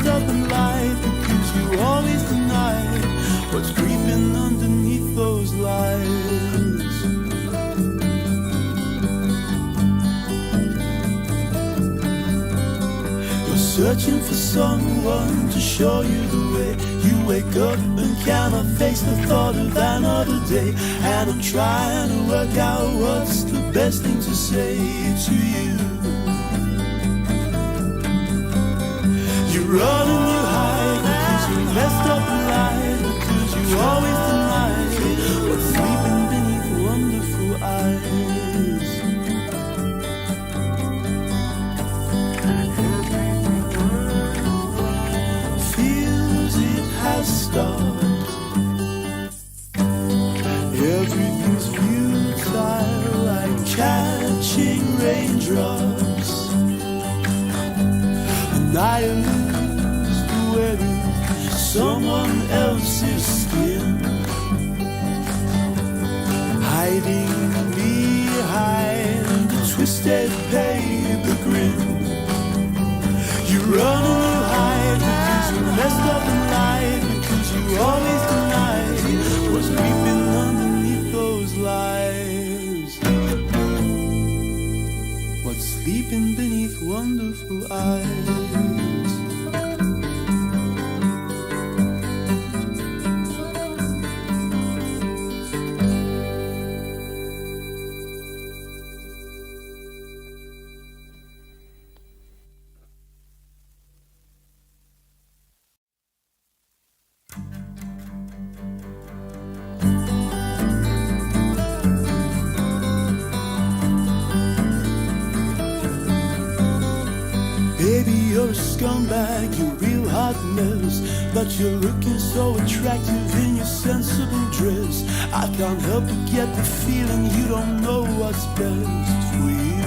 up and lied because you always denied what's creeping underneath those lies. You're searching for someone to show you the way. You wake up and cannot face the thought of another day. And I'm trying to work out what's the best thing to say to you. You run and you hide because you messed up and lied, because you always denied what's sleeping beneath wonderful eyes. Feels it has stopped. Everything's futile like catching raindrops. And I lose the wearing someone else's skin, hiding behind a twisted paper grin. You run and you hide because you messed up and lied, because you always denied what's creeping underneath those lies. What's sleeping beneath wonderful eyes. Baby, you're a scumbag, you're a real hot mess, but you're looking so attractive in your sensible dress. I can't help but get the feeling you don't know what's best for you.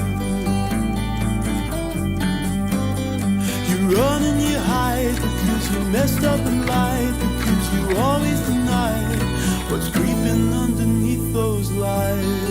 You run and you hide because you messed up and lied, because you always denied what's creeping underneath those lies.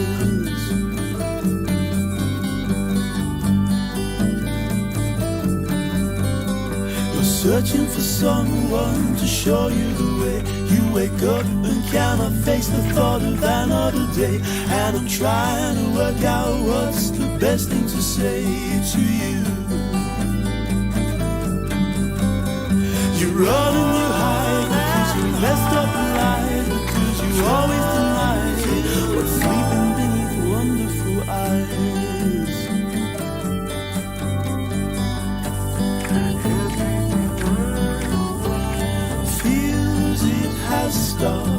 Searching for someone to show you the way. You wake up and cannot face the thought of another day. And I'm trying to work out what's the best thing to say to you. You run and you hide because you messed up and lied, because you always denied what's sleeping beneath wonderful eyes. Has stopped.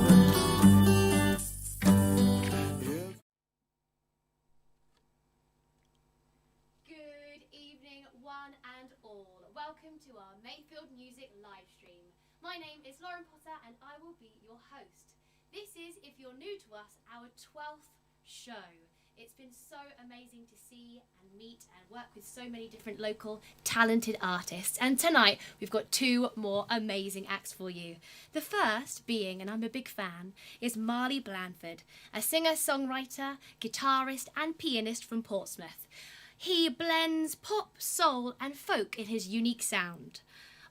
Good evening, one and all. Welcome to our Mayfield Music live stream. My name is Lauren Potter and I will be your host. This is, if you're new to us, our 12th show. It's been so amazing to see and meet and work with so many different local talented artists. And tonight we've got two more amazing acts for you. The first being, and I'm a big fan, is Marley Blandford, a singer-songwriter, guitarist and pianist from Portsmouth. He blends pop, soul and folk in his unique sound.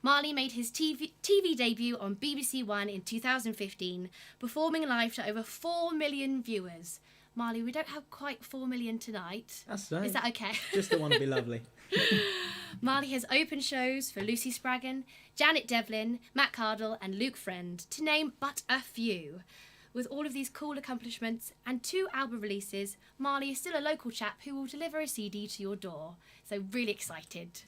Marley made his TV debut on BBC One in 2015, performing live to over 4 million viewers. Marley, we don't have quite 4 million tonight. That's right. Is that okay? Just don't want to be lovely. Marley has opened shows for Lucy Spraggan, Janet Devlin, Matt Cardle and Luke Friend, to name but a few. With all of these cool accomplishments and 2 album releases, Marley is still a local chap who will deliver a CD to your door. So really excited.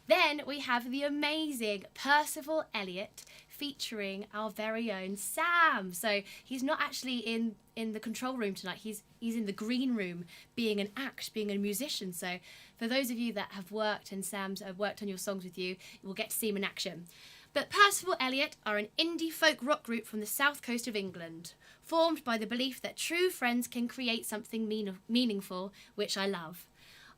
Then we have the amazing Percival Elliott featuring our very own Sam. So he's not actually in the control room tonight. He's in the green room being an act, being a musician. So for those of you that have worked and Sam's have worked on your songs with you, we'll get to see him in action. But Percival Elliott are an indie folk rock group from the south coast of England, formed by the belief that true friends can create something meaningful, which I love.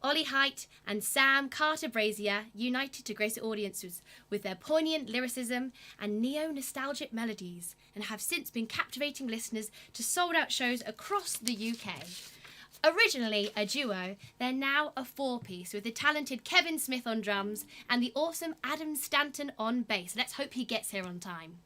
Ollie Height and Sam Carter-Brazier united to grace audiences with their poignant lyricism and neo-nostalgic melodies, and have since been captivating listeners to sold-out shows across the UK. Originally a duo, they're now a four-piece with the talented Kevin Smith on drums and the awesome Adam Stanton on bass. Let's hope he gets here on time.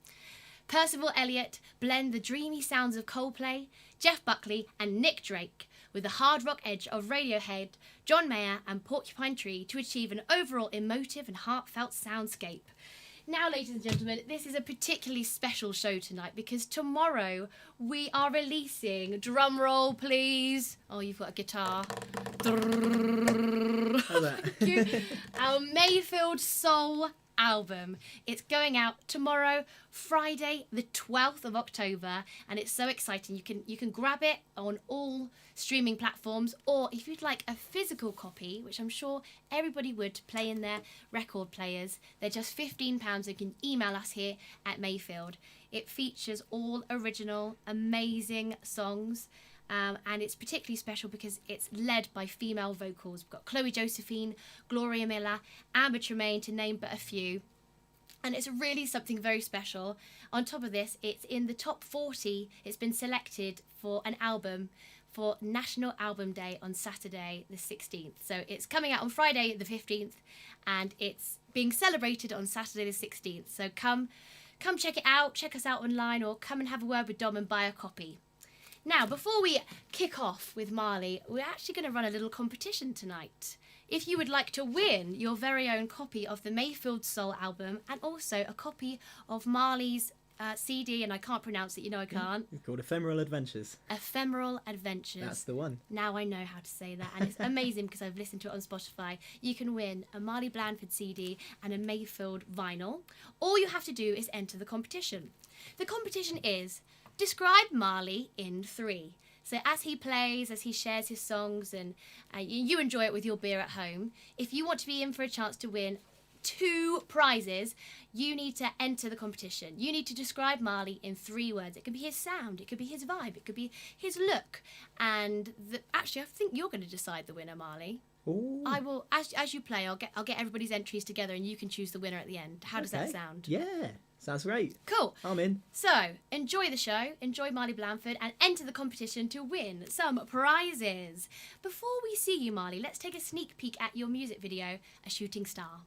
Percival Elliott blend the dreamy sounds of Coldplay, Jeff Buckley and Nick Drake with the hard rock edge of Radiohead, John Mayer and Porcupine Tree to achieve an overall emotive and heartfelt soundscape. Now, ladies and gentlemen, this is a particularly special show tonight because tomorrow we are releasing, drum roll please, oh you've got a guitar, our Mayfield Soul album. It's going out tomorrow, Friday the 12th of October, and it's so exciting. You can grab it on all streaming platforms, or if you'd like a physical copy, which I'm sure everybody would, play in their record players, they're just £15. You can email us here at Mayfield. It features all original amazing songs, and it's particularly special because it's led by female vocals. We've got Chloe Josephine, Gloria Miller, Amber Tremaine, to name but a few. And it's really something very special. On top of this, it's in the top 40. It's been selected for an album for National Album Day on Saturday the 16th. So it's coming out on Friday the 15th, and it's being celebrated on Saturday the 16th. So come check it out, check us out online, or come and have a word with Dom and buy a copy. Now, before we kick off with Marley, we're actually going to run a little competition tonight. If you would like to win your very own copy of the Mayfield Soul album and also a copy of Marley's CD, and I can't pronounce it, you know I can't. It's called Ephemeral Adventures. Ephemeral Adventures. That's the one. Now I know how to say that, and it's amazing because I've listened to it on Spotify. You can win a Marley Blandford CD and a Mayfield vinyl. All you have to do is enter the competition. The competition is describe Marley in 3. So as he plays, as he shares his songs, and you enjoy it with your beer at home, if you want to be in for a chance to win 2 prizes, you need to enter the competition. You need to describe Marley in 3 words. It could be his sound, it could be his vibe, it could be his look. And actually, I think you're going to decide the winner, Marley. Ooh. I will, as you play, I'll get everybody's entries together, and you can choose the winner at the end. How does that sound? Yeah, sounds great. Cool. I'm in. So, enjoy the show, enjoy Marley Blandford, and enter the competition to win some prizes. Before we see you, Marley, let's take a sneak peek at your music video, A Shooting Star.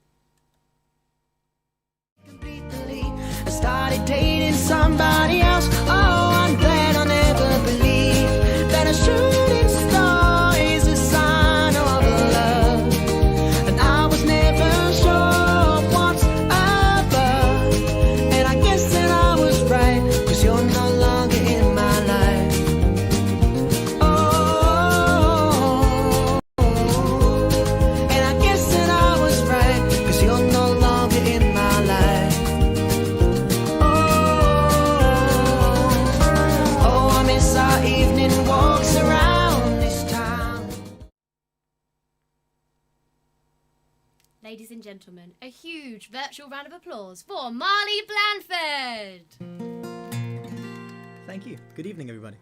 I started dating somebody else. Oh, I'm glad I'll never believe that a shooting star is a sign of love. And I was never sure what's above. And I guess that I was right, 'cause you're no longer in my life. Oh, and I guess that I was right, 'cause you're no longer in my life. Our evening walks around this town. Ladies and gentlemen, a huge virtual round of applause for Marley Blandford. Thank you. Good evening, everybody.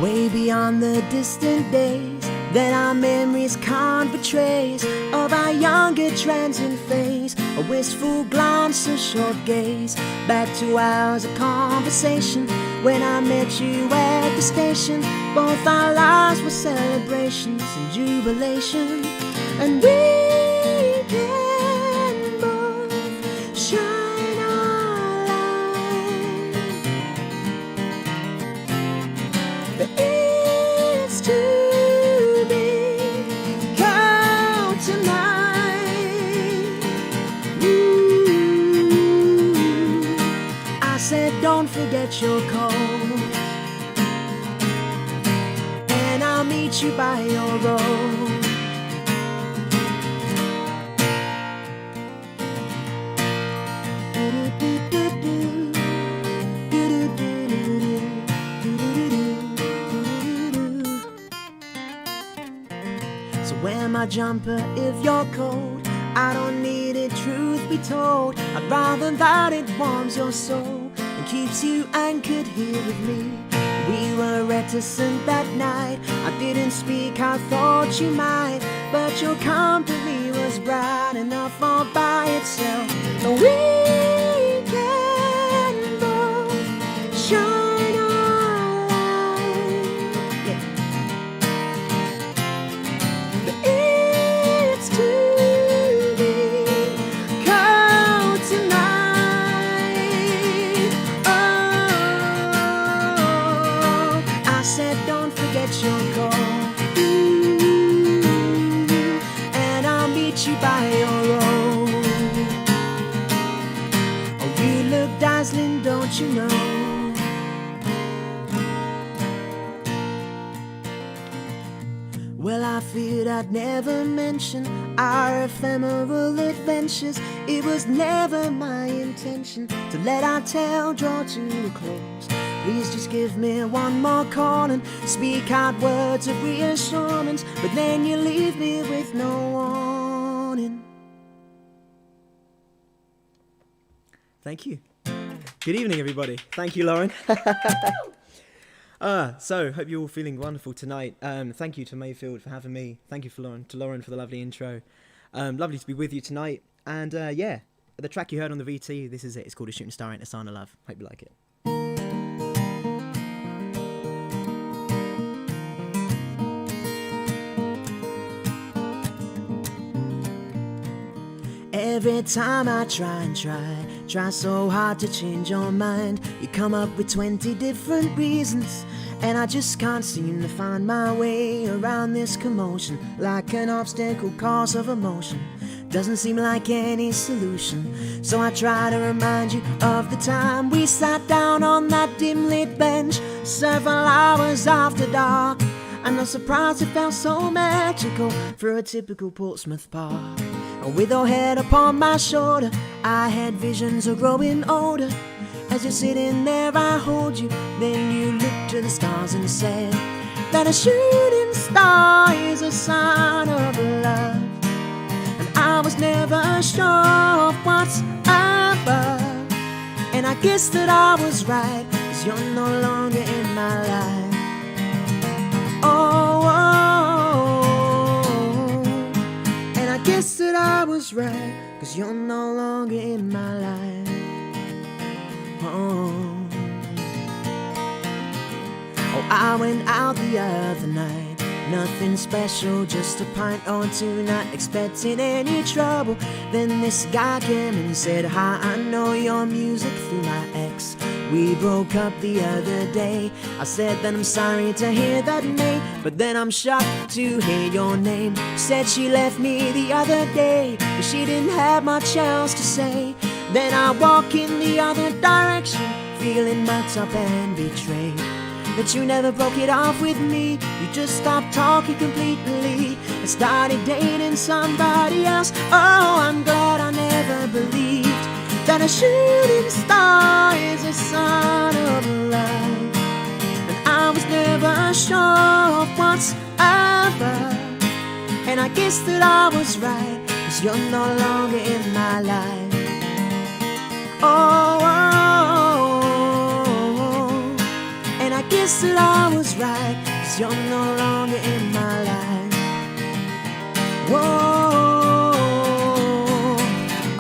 Way beyond the distant days that our memories can't betrace of our younger transient phase, a wistful glance, a short gaze, back to hours of conversation when I met you at the station. Both our lives were celebrations and jubilation, and we can both shine our light. But it's to be out tonight. Ooh. I said don't forget your coat, and I'll meet you by your road. So wear my jumper if you're cold. I don't need it, truth be told. I'd rather that it warms your soul and keeps you anchored here with me. We were reticent that night. I didn't speak, I thought you might, but your company was bright enough all by itself. And we can both shine our light. Yeah. But it's too big, cold tonight. Oh, I said don't forget your call. And I'll meet you by your road. Oh, you look dazzling, don't you know? Well, I feared I'd never mention our ephemeral adventures. It was never my intention to let our tale draw to a close. Please just give me one more call and speak out words of reassurance, but then you leave me with no warning. Thank you. Good evening, everybody. Thank you, Lauren. So, hope you're all feeling wonderful tonight. Thank you to Mayfield for having me. Thank you to Lauren for the lovely intro. Lovely to be with you tonight. And yeah, the track you heard on the VT, this is it. It's called A Shooting Star Ain't a Sign of Love. Hope you like it. Every time I try so hard to change your mind. You come up with 20 different reasons, and I just can't seem to find my way around this commotion. Like an obstacle course of emotion, doesn't seem like any solution. So I try to remind you of the time we sat down on that dim lit bench several hours after dark. I'm not surprised it felt so magical for a typical Portsmouth park. And with your head upon my shoulder, I had visions of growing older. As you're sitting there, I hold you. Then you looked to the stars and said that a shooting star is a sign of love. And I was never sure of what's above. And I guess that I was right, 'cause you're no longer in my life. Oh, and I guess that I was right, 'cause you're no longer in my life. Oh, I went out the other night, nothing special, just a pint or two, not expecting any trouble. Then this guy came and said, hi, I know your music through my ex. We broke up the other day. I said that I'm sorry to hear that, mate, but then I'm shocked to hear your name. Said she left me the other day, but she didn't have much else to say. Then I walk in the other direction, feeling mucked up and betrayed. That you never broke it off with me, you just stopped talking completely and started dating somebody else. Oh, I'm glad I never believed that a shooting star is a sign of love. And I was never sure of what's above. And I guess that I was right, 'cause you're no longer in my life. Oh, and I guess that I was right, 'cause you're no longer in my life. Whoa,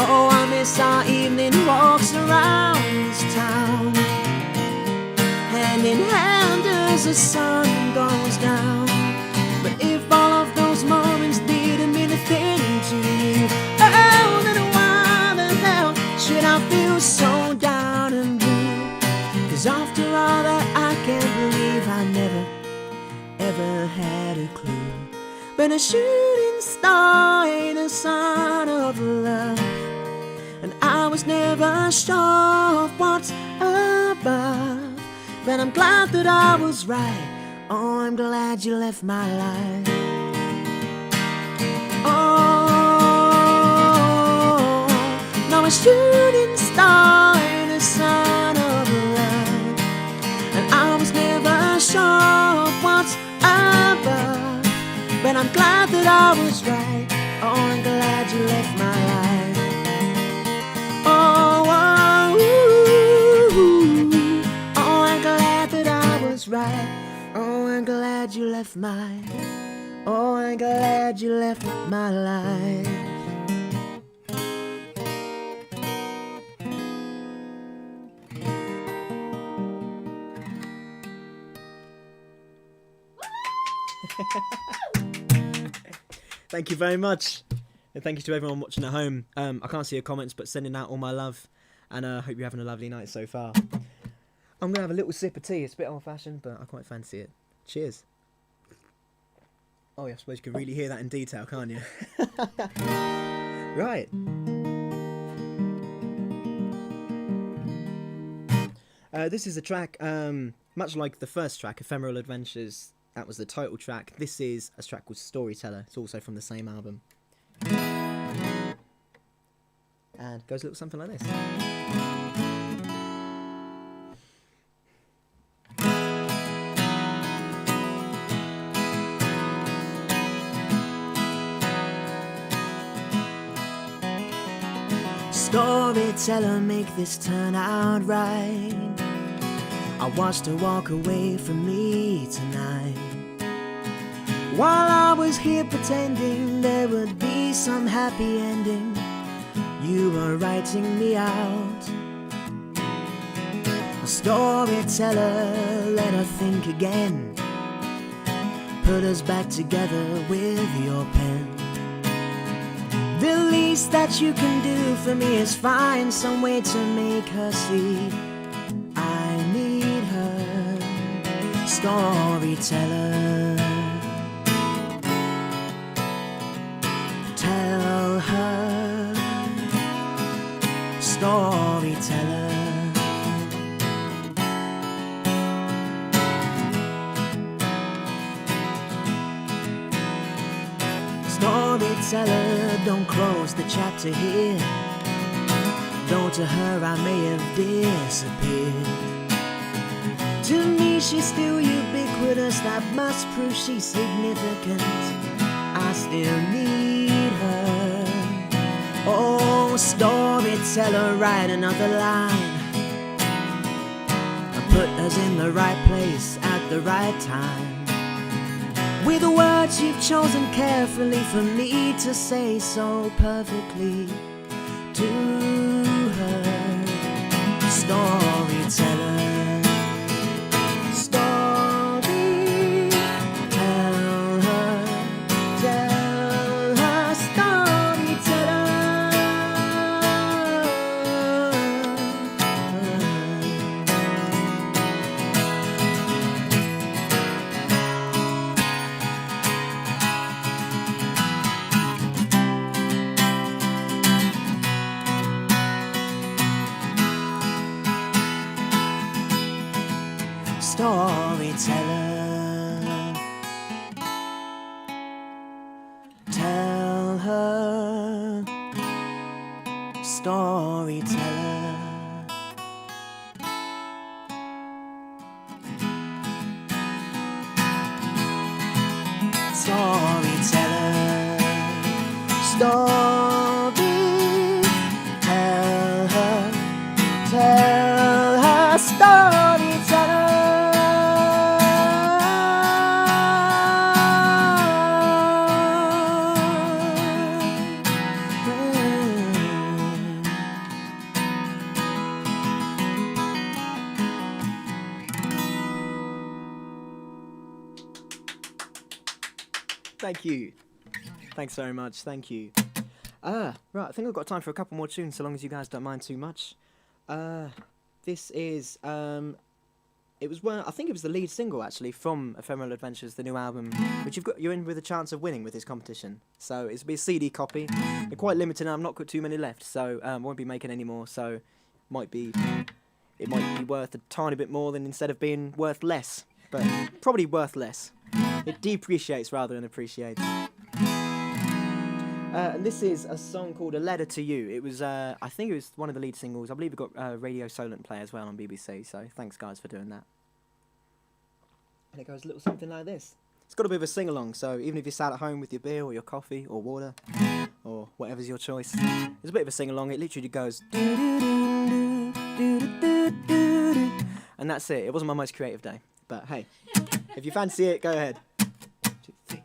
oh, I miss our evening walks around this town, hand in hand as the sun goes down. But if all of those moments didn't mean a thing to you, oh, then why the hell should I feel so down and blue? 'Cause after all that, I can't believe I never, ever had a clue. But a shooting star ain't a sign of love. And I was never sure of what's above. But I'm glad that I was right, Oh, I'm glad you left my life. Oh, now a shooting star in the sun of love, and I was never sure of what's above, but I'm glad that I was right. Oh, I'm glad you left my life. Oh, oh, ooh, oh, I'm glad that I was right. Oh, I'm glad you left my. Oh, I'm glad you left my life. Thank you very much. And thank you to everyone watching at home. I can't see your comments, but sending out all my love. And I hope you're having a lovely night so far. I'm going to have a little sip of tea. It's a bit old-fashioned, but I quite fancy it. Cheers. Oh, yeah, I suppose you can really hear that in detail, can't you? Right. This is a track, much like the first track, Ephemeral Adventures. That was the title track. This is a track called Storyteller. It's also from the same album. And it goes a little something like this. Storyteller, make this turn out right. I watched her walk away from me tonight, while I was here pretending there would be some happy ending. You were writing me out. A storyteller, let her think again. Put us back together with your pen. The least that you can do for me is find some way to make her see I need her. Storyteller, tell her. Storyteller, storyteller, don't close the chapter here. Though to her I may have disappeared, to me she's still ubiquitous. That must prove she's significant. I still need her. Oh, storyteller, write another line. Put us in the right place at the right time, with the words you've chosen carefully for me to say so perfectly to her. Storyteller, story, tell her, storyteller. Storyteller, tell her. Storyteller, storyteller, story, tell her, storyteller. Thank you. Thanks very much. Thank you. Right, I think I've got time for a couple more tunes, so long as you guys don't mind too much. This is, it was one, I think it was the lead single, actually, from Ephemeral Adventures, the new album, which you're in with a chance of winning with this competition. So it's be a CD copy. They're quite limited, and I've not got too many left, so won't be making any more, so it might be worth a tiny bit more than instead of being worth less. but probably worth less. It depreciates rather than appreciates. And this is a song called A Letter to You. It was, I think it was one of the lead singles. I believe it got Radio Solent play as well on BBC, so thanks guys for doing that. And it goes a little something like this. It's got a bit of a sing-along, so even if you're sat at home with your beer or your coffee or water or whatever's your choice, it's a bit of a sing-along. It literally goes... And that's it. It wasn't my most creative day. But hey, if you fancy it, go ahead. 1, 2, 3.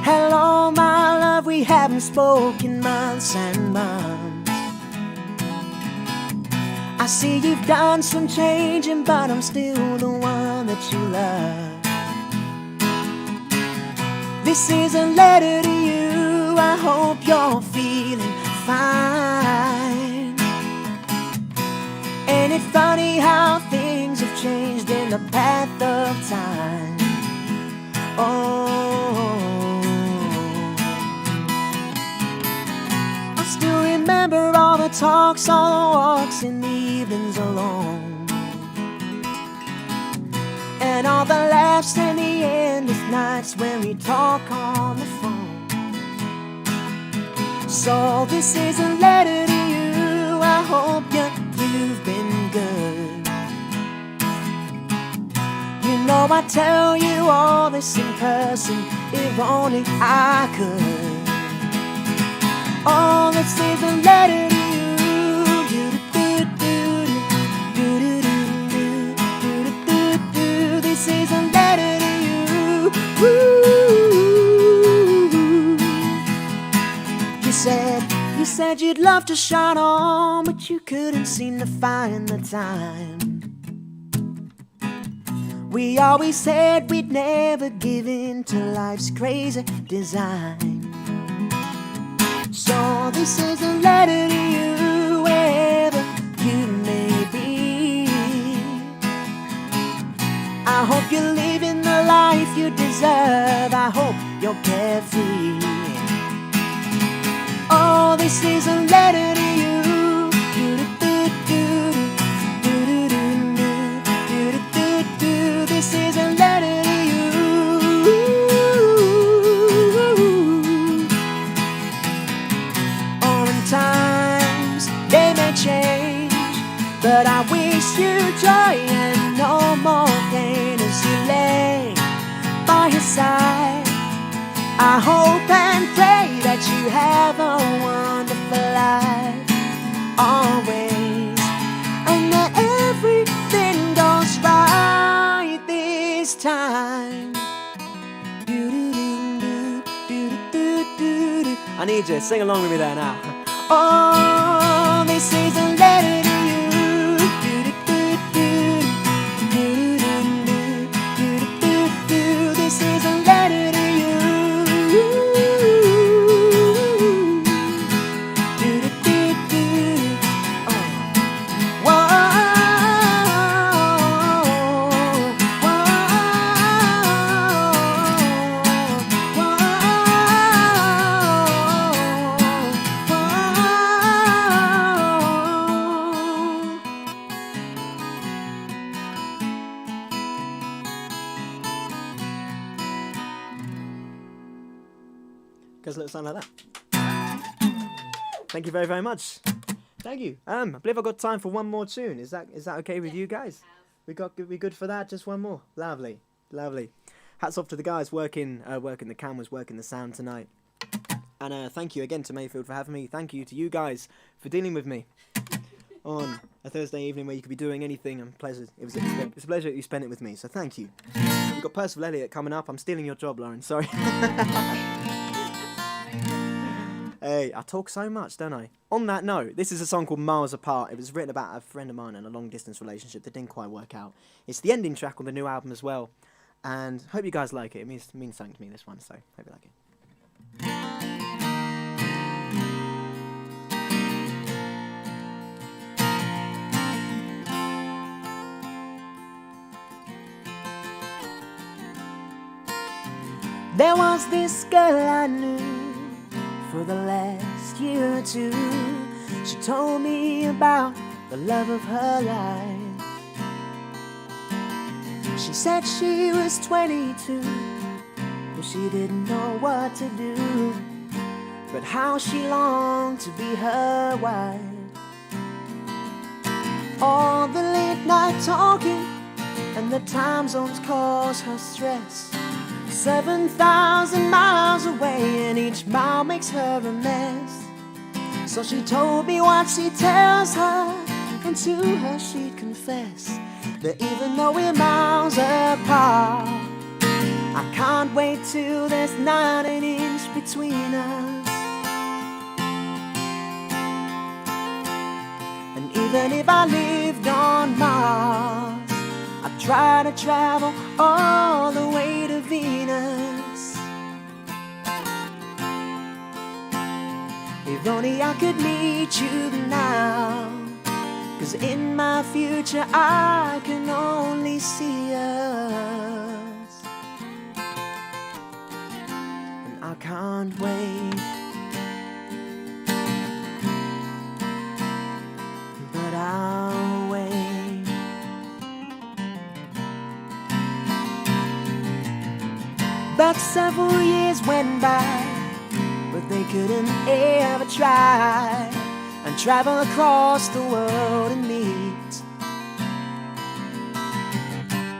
Hello, my love, we haven't spoken months and months. I see you've done some changing, but I'm still the one that you love. This is a letter to you, I hope you're feeling fine. Ain't it funny how things have changed in the path of time? I still remember all the talks, all the walks in the evenings alone, and all the laughs and the endless nights when we talk on the phone. So this is a letter to you, I hope you've been good. You know I tell you all this in person, if only I could. Oh, this is a letter to you. This is a letter to you. You said you'd love to shine on, but you couldn't seem to find the time. We always said we'd never give in to life's crazy design. So this is a letter to you, wherever you may be. I hope you're living the life you deserve, I hope you're carefree. Oh, this is a letter to you. This is a letter to you. Oh, and times, they may change, but I wish you joy and no more pain as you lay by his side. I hope and pray that you have a wonderful life always, and that everything goes right this time. I need you to sing along with me there now. Oh, this is a letter to you. This is a letter to you. Goes a little something like that. Thank you very, very much. Thank you. I believe I've got time for one more tune. Is that okay with you guys? We good for that? Just one more. Lovely, lovely. Hats off to the guys working the cameras, working the sound tonight. And thank you again to Mayfield for having me. Thank you to you guys for dealing with me on a Thursday evening where you could be doing anything. And it's a pleasure that you spent it with me. So thank you. We've got Percival Elliott coming up. I'm stealing your job, Lauren. Sorry. Hey, I talk so much, don't I? On that note, this is a song called Miles Apart. It was written about a friend of mine in a long-distance relationship that didn't quite work out. It's the ending track on the new album as well. And hope you guys like it. It means something to me, this one, so hope you like it. There was this girl I knew for the last last year or two. She told me about the love of her life. She said she was 22, but she didn't know what to do, but how she longed to be her wife. All the late night talking and the time zones cause her stress. 7,000 miles away and each mile makes her a mess. So she told me what she tells her, and to her she'd confess that even though we're miles apart, I can't wait till there's not an inch between us. And even if I lived on Mars, I'd try to travel all the way to Venus. If only I could meet you now, 'cause in my future I can only see us. And I can't wait, but I'll wait. But several years went by, but they couldn't ever try and travel across the world and meet.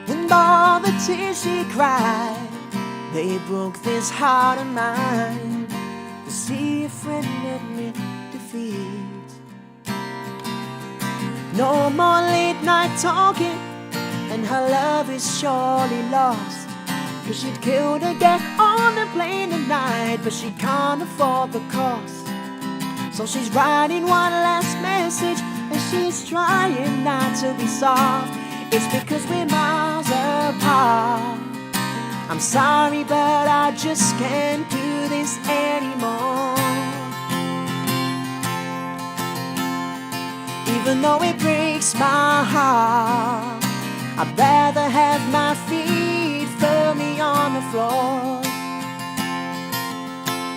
And all the tears she cried, they broke this heart of mine, to see a friend admit defeat. No more late night talking, and her love is surely lost, 'cause she'd kill to get on the plane tonight, but she can't afford the cost. So she's writing one last message, and she's trying not to be soft. It's because we're miles apart. I'm sorry, but I just can't do this anymore. Even though it breaks my heart, I'd rather have my feet firmly on the floor.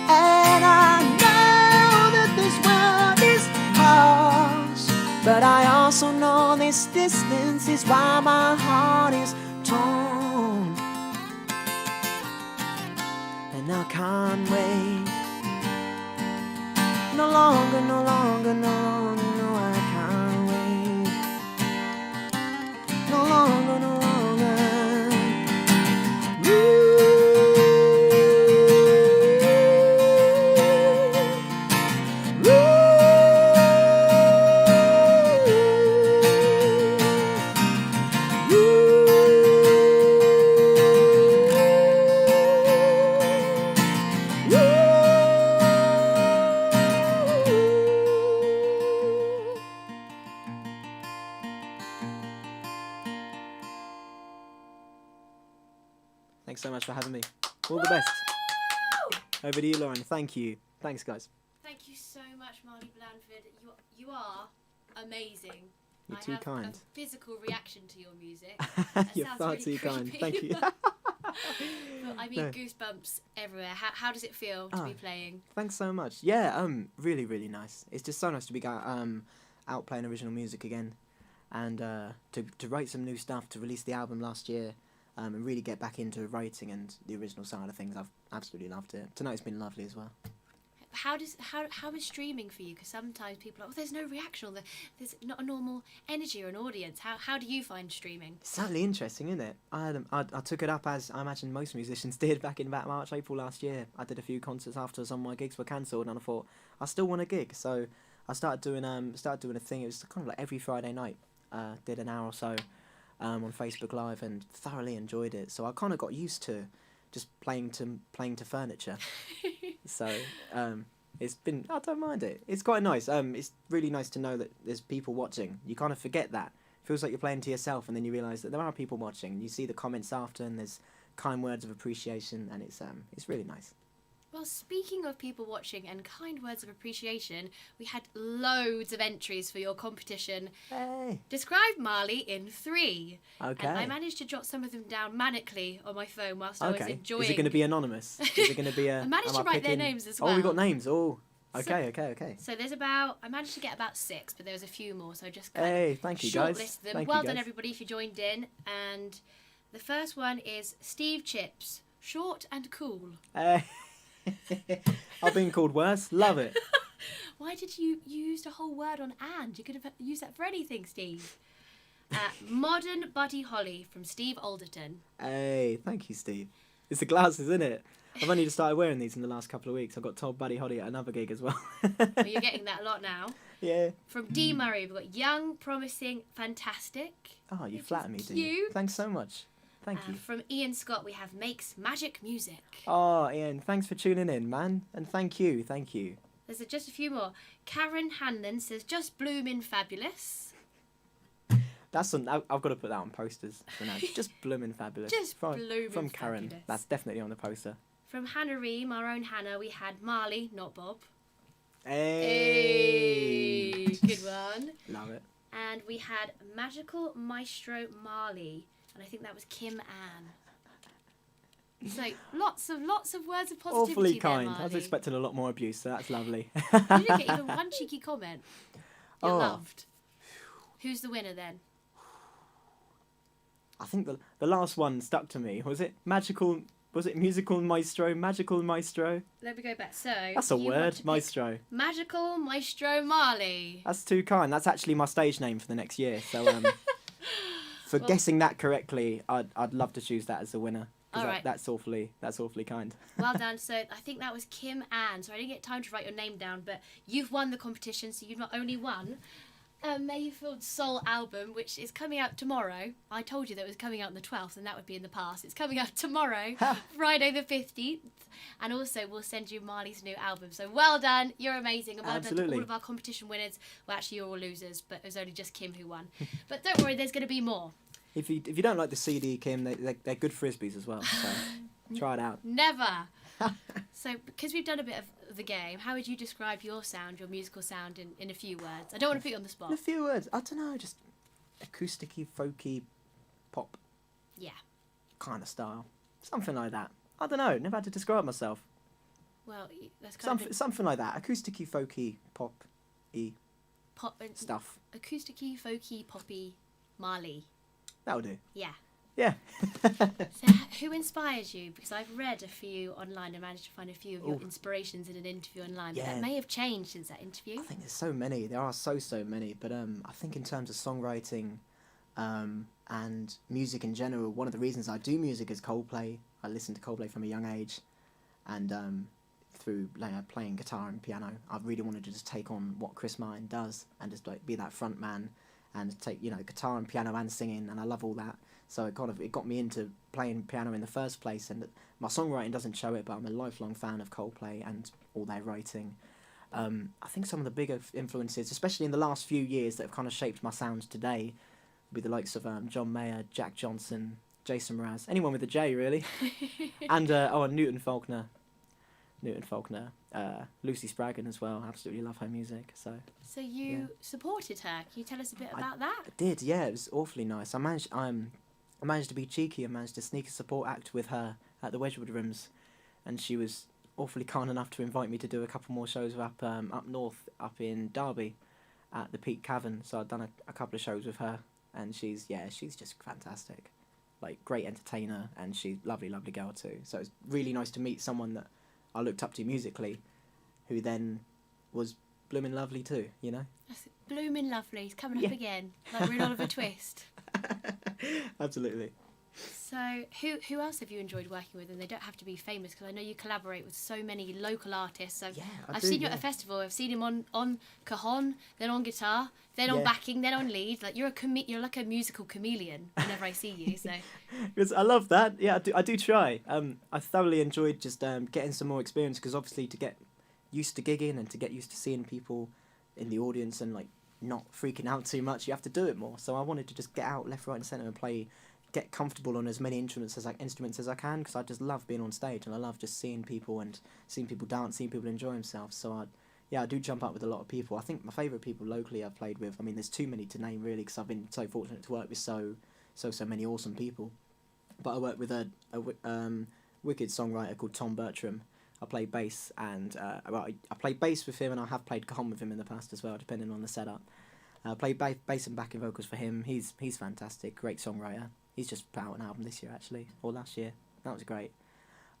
And I know that this world is harsh, but I also know this distance is why my heart is torn. And I can't wait. No longer, no longer, no longer, no, I can't wait. No longer, no longer. Thanks so much for having me. All the best. Over to you, Lauren. Thank you. Thanks, guys. Thank you so much, Marley Blandford. You are amazing. You're I too have kind. a physical reaction to your music. You're sounds far really too kind. creepy. Thank you. But I mean, No. goosebumps everywhere. How does it feel to be playing? Thanks so much. Yeah, really, really nice. It's just so nice to be out playing original music again, and to write some new stuff, to release the album last year, and really get back into writing and the original side of things. I've absolutely loved it. Tonight's been lovely as well. How is streaming for you? Because sometimes people are like, oh, there's no reaction, or there's not a normal energy or an audience. How do you find streaming? It's certainly interesting, isn't it? I took it up, as I imagine most musicians did, back in about March, April last year. I did a few concerts after some of my gigs were cancelled, and I thought I still want a gig, so I started doing a thing. It was kind of like every Friday night. Did an hour or so on Facebook Live and thoroughly enjoyed it. So I kind of got used to just playing to furniture. So it's been, I don't mind it. It's quite nice. It's really nice to know that there's people watching. You kind of forget that. It feels like you're playing to yourself, and then you realise that there are people watching. You see the comments after, and there's kind words of appreciation, and it's really nice. Well, speaking of people watching and kind words of appreciation, we had loads of entries for your competition. Hey. Describe Marley in 3. Okay. And I managed to jot some of them down manically on my phone whilst I was enjoying. Is it going to be anonymous? Is it going to be a? I managed to write their names as well. Oh, we got names. Oh, Okay. So there's I managed to get about 6, but there was a few more, so I just Thank you guys. shortlisted them. Thank Well you, done, guys. everybody, if you joined in. And the first one is Steve Chips, short and cool. I've been called worse. Love it. Why did you use a whole word on and? You could have used that for anything, Steve. Modern Buddy Holly from Steve Alderton. Hey, thank you, Steve. It's the glasses, isn't it? I've only just started wearing these in the last couple of weeks. I got told Buddy Holly at another gig as well. Well, you're getting that a lot now. Yeah. From D. Murray, we've got young, promising, fantastic. Oh, you Which flatter is me, do you? cute. Thanks so much. Thank you. From Ian Scott, we have makes magic music. Oh, Ian, thanks for tuning in, man. And thank you. There's just a few more. Karen Hanlon says, just bloomin' fabulous. That's on. I've got to put that on posters for now. Just bloomin' fabulous. Just from bloomin' Karen. fabulous. That's definitely on the poster. From Hannah Ream, our own Hannah, we had Marley, not Bob. Hey. Good one. Love it. And we had Magical Maestro Marley, and I think that was Kim Ann. So lots of words of positivity. Awfully there, kind. Marley. I was expecting a lot more abuse, so that's lovely. You didn't get even one cheeky comment. You're Oh. loved. Who's the winner then? I think the last one stuck to me. Was it magical? Was it musical maestro? Magical maestro? Let me go back. So That's a you want word, to pick maestro. Magical Maestro Marley. That's too kind. That's actually my stage name for the next year. So for Well- guessing that correctly, I'd love to choose that as the winner. 'Cause All right. That's awfully kind. Well done. So I think that was Kim Ann. So I didn't get time to write your name down, but you've won the competition. So you've not only won a Mayfield Soul album, which is coming out tomorrow. I told you that it was coming out on the 12th, and that would be in the past. It's coming out tomorrow, Friday the 15th. And also, we'll send you Marley's new album. So well done. You're amazing. And well done to Absolutely. all of our competition winners. Well, actually, you're all losers, but it was only just Kim who won. But don't worry, there's going to be more. If you don't like the CD, Kim, they're good frisbees as well. So try it out. Never. So, because we've done a bit of the game, how would you describe your sound, your musical sound, in a few words? I don't want to put you on the spot. In a few words, I don't know, just acousticy, folky, pop Yeah. kind of style, something like that. I don't know. Never had to describe myself. Well, that's kind of Something like that. Acousticy, folky, pop-y pop, stuff. acousticy, folky, poppy, Marley. That'll do. Yeah. Yeah. So, who inspires you? Because I've read a few online and managed to find a few of your Ooh. inspirations in an interview online. But Yeah. that may have changed since that interview. I think there's so many. There are so many. But I think in terms of songwriting, and music in general, one of the reasons I do music is Coldplay. I listened to Coldplay from a young age, and through playing guitar and piano, I really wanted to just take on what Chris Martin does and just like be that front man and take guitar and piano and singing, and I love all that. So it got me into playing piano in the first place, and my songwriting doesn't show it, but I'm a lifelong fan of Coldplay and all their writing. I think some of the bigger influences, especially in the last few years, that have kind of shaped my sound today, would be the likes of John Mayer, Jack Johnson, Jason Mraz, anyone with a J really, and Newton Faulkner, Lucy Spraggan as well. Absolutely love her music. So So you supported her. Can you tell us a bit about that? I did, yeah. It was awfully nice. I managed to be cheeky and managed to sneak a support act with her at the Wedgwood Rooms, and she was awfully kind enough to invite me to do a couple more shows up north, up in Derby, at the Peak Cavern. So I'd done a couple of shows with her, and she's just fantastic, like great entertainer, and she's lovely girl too. So it's really nice to meet someone that I looked up to musically, who then was blooming lovely too. That's blooming lovely. It's coming Yeah. up again, like we're in Oliver Twist. Absolutely. So, who else have you enjoyed working with? And they don't have to be famous, because I know you collaborate with so many local artists. So Yeah, I've seen you at a festival. I've seen him on cajon, then on guitar, then on Yeah. backing, then on lead. Like you're you're like a musical chameleon whenever I see you. So Because I love that. Yeah, I do try. I thoroughly enjoyed just getting some more experience, because obviously to get used to gigging and to get used to seeing people in the audience and like not freaking out too much, you have to do it more. So I wanted to just get out left, right, and centre and get comfortable on as many instruments as I can, because I just love being on stage and I love just seeing people dance, seeing people enjoy themselves. So I do jump up with a lot of people. I think my favourite people locally I've played with, I mean, there's too many to name really, because I've been so fortunate to work with so many awesome people. But I worked with a wicked songwriter called Tom Bertram I play bass, and I play bass with him, and I have played cajon with him in the past as well, depending on the setup. I play bass and backing vocals for him. He's fantastic, great songwriter. He's just put out an album this year, actually, or last year. That was great.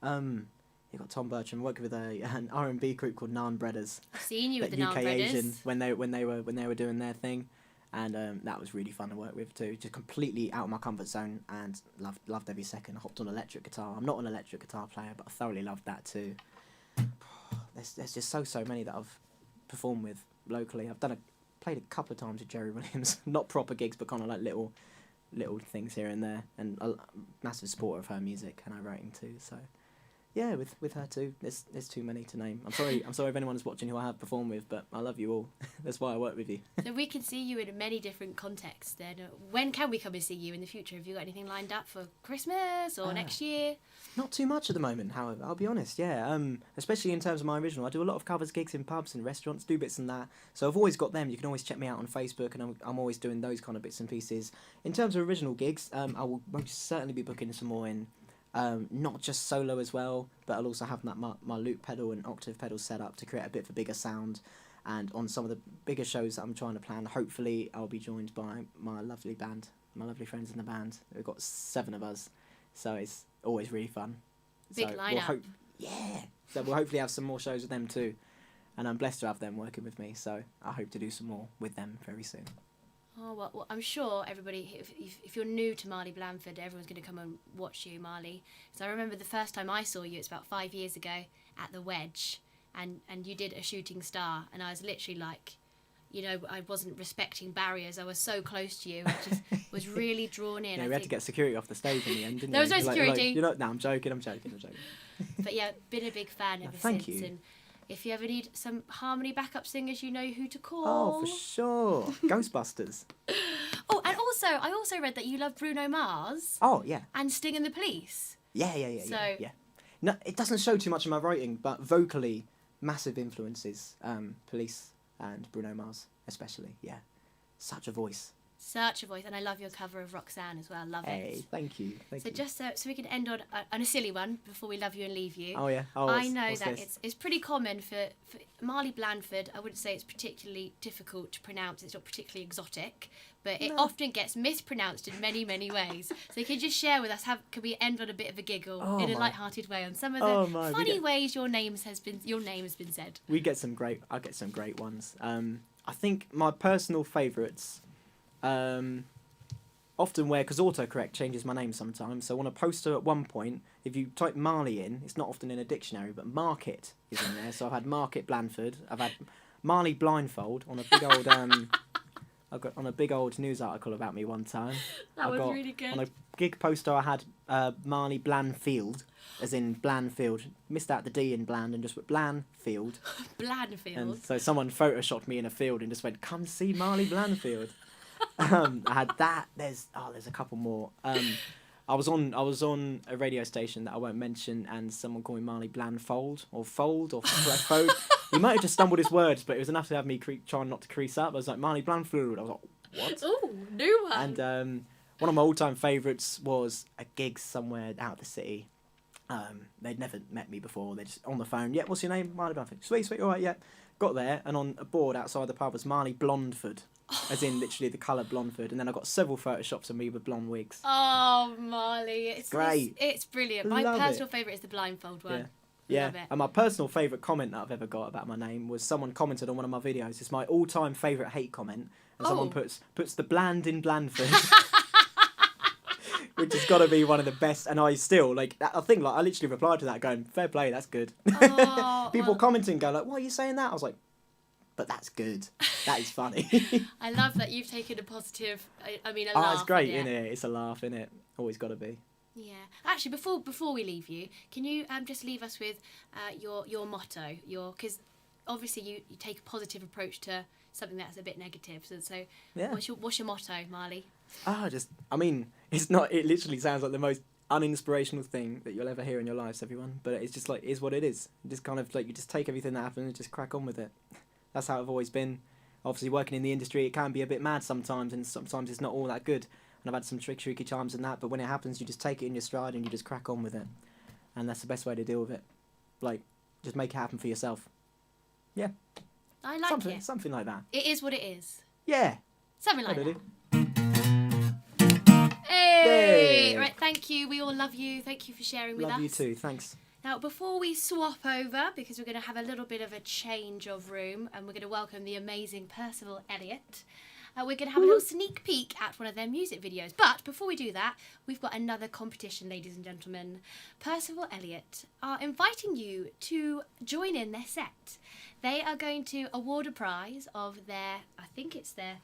You got Tom Bertram working with an R&B group called Naan Breaders. I've seen you with the UK Naan Breaders. Asian when they were doing their thing, and that was really fun to work with too. Just completely out of my comfort zone, and loved every second. I hopped on electric guitar. I'm not an electric guitar player, but I thoroughly loved that too. There's just so many that I've performed with locally. I've played a couple of times with Jerry Williams, not proper gigs, but kind of like little things here and there, and a massive supporter of her music and her writing too. So. Yeah, with her too. There's too many to name. I'm sorry if anyone is watching who I have performed with, but I love you all. That's why I work with you. So we can see you in many different contexts then. When can we come and see you in the future? Have you got anything lined up for Christmas or next year? Not too much at the moment, however, I'll be honest, yeah. Especially in terms of my original. I do a lot of covers gigs in pubs and restaurants, do bits and that. So I've always got them. You can always check me out on Facebook, and I'm always doing those kind of bits and pieces. In terms of original gigs, I will most certainly be booking some more in. Not just solo as well, but I'll also have my loop pedal and octave pedal set up to create a bit of a bigger sound. And on some of the bigger shows that I'm trying to plan, hopefully I'll be joined by my lovely band, my lovely friends in the band. We've got 7 of us, so it's always really fun. Big so lineup. So we'll hopefully have some more shows with them too, and I'm blessed to have them working with me. So I hope to do some more with them very soon. Oh, well, I'm sure everybody, if you're new to Marley Blandford, everyone's going to come and watch you, Marley. So I remember the first time I saw you, it's about 5 years ago, at the Wedge, and you did a shooting star, and I was literally like, I wasn't respecting barriers. I was so close to you. I just was really drawn in. Yeah, we had to get security off the stage in the end, didn't we? There was no security. No, I'm joking. But yeah, been a big fan ever thank since. you. And if you ever need some harmony backup singers, you know who to call. Oh, for sure. Ghostbusters. Oh, and I also read that you love Bruno Mars. Oh, yeah. And Sting and the Police. Yeah. No, it doesn't show too much in my writing, but vocally, massive influences. Police and Bruno Mars, especially. Yeah. Such a voice. Such a voice, and I love your cover of Roxanne as well. Love it. Hey, thank you. So just so we can end on a silly one before we love you and leave you. Oh yeah. Oh, I know that it's pretty common for Marley Blandford. I wouldn't say it's particularly difficult to pronounce. It's not particularly exotic, but it often gets mispronounced in many ways. So you can just share with us. Can we end on a bit of a giggle in a light-hearted way on some of the funny ways your name has been said? I get some great ones. I think my personal favourites. Often because autocorrect changes my name sometimes. So on a poster at one point, if you type Marley in, it's not often in a dictionary, but Market is in there. So I've had Market Blandford. I've had Marley Blindfold on a big old I've got on a big old news article about me one time. That was really good. On a gig poster I had Marley Blandfield, as in Blandfield. Missed out the D in Bland and just put Blandfield. Blandfield. And so someone photoshopped me in a field and just went, "Come see Marley Blandfield." I had that. There's a couple more. I was on a radio station that I won't mention, and someone called me Marley Blandfold or Fold or Fold. He might have just stumbled his words, but it was enough to have me trying not to crease up. I was like, Marley Blandfold. I was like, what? Ooh, new one. And one of my all-time favourites was a gig somewhere out of the city. They'd never met me before. They're just on the phone. Yeah, what's your name? Marley Blandford. Sweet, all right, yeah. Got there, and on a board outside the pub was Marley Blondford. As in literally the colour Blondford, and then I got several photoshops of me with blonde wigs. Oh, Marley, it's great. It's brilliant. My personal favourite is the blindfold one. Yeah. Love it. And my personal favourite comment that I've ever got about my name was someone commented on one of my videos. It's my all-time favourite hate comment, and someone puts the bland in Blandford. Which has got to be one of the best, and I still I literally replied to that going, fair play, that's good. People commenting go like, why are you saying that? I was like, but that's good. That is funny. I love that you've taken a positive. A laugh. It's great, isn't it? It's a laugh, isn't it? Always got to be. Yeah. Actually, before we leave you, can you just leave us with your motto? Because obviously you take a positive approach to something that's a bit negative. So yeah. What's your motto, Marley? It's not. It literally sounds like the most uninspirational thing that you'll ever hear in your lives, everyone. But it's just like, is what it is. Just kind of like you just take everything that happens and just crack on with it. That's how I've always been. Obviously, working in the industry, it can be a bit mad sometimes, and sometimes it's not all that good. And I've had some tricky times in that, but when it happens, you just take it in your stride and you just crack on with it. And that's the best way to deal with it. Like, just make it happen for yourself. Yeah, I like something, it. something like that. It is what it is. Yeah. Something like That'll that. do. Hey! Hey. Right, thank you. We all love you. Thank you for sharing with us. Love you too. Thanks. Now, before we swap over, because we're going to have a little bit of a change of room, and we're going to welcome the amazing Percival Elliott, we're going to have a little sneak peek at one of their music videos. But before we do that, we've got another competition, ladies and gentlemen. Percival Elliott are inviting you to join in their set. They are going to award a prize of their, I think it's their,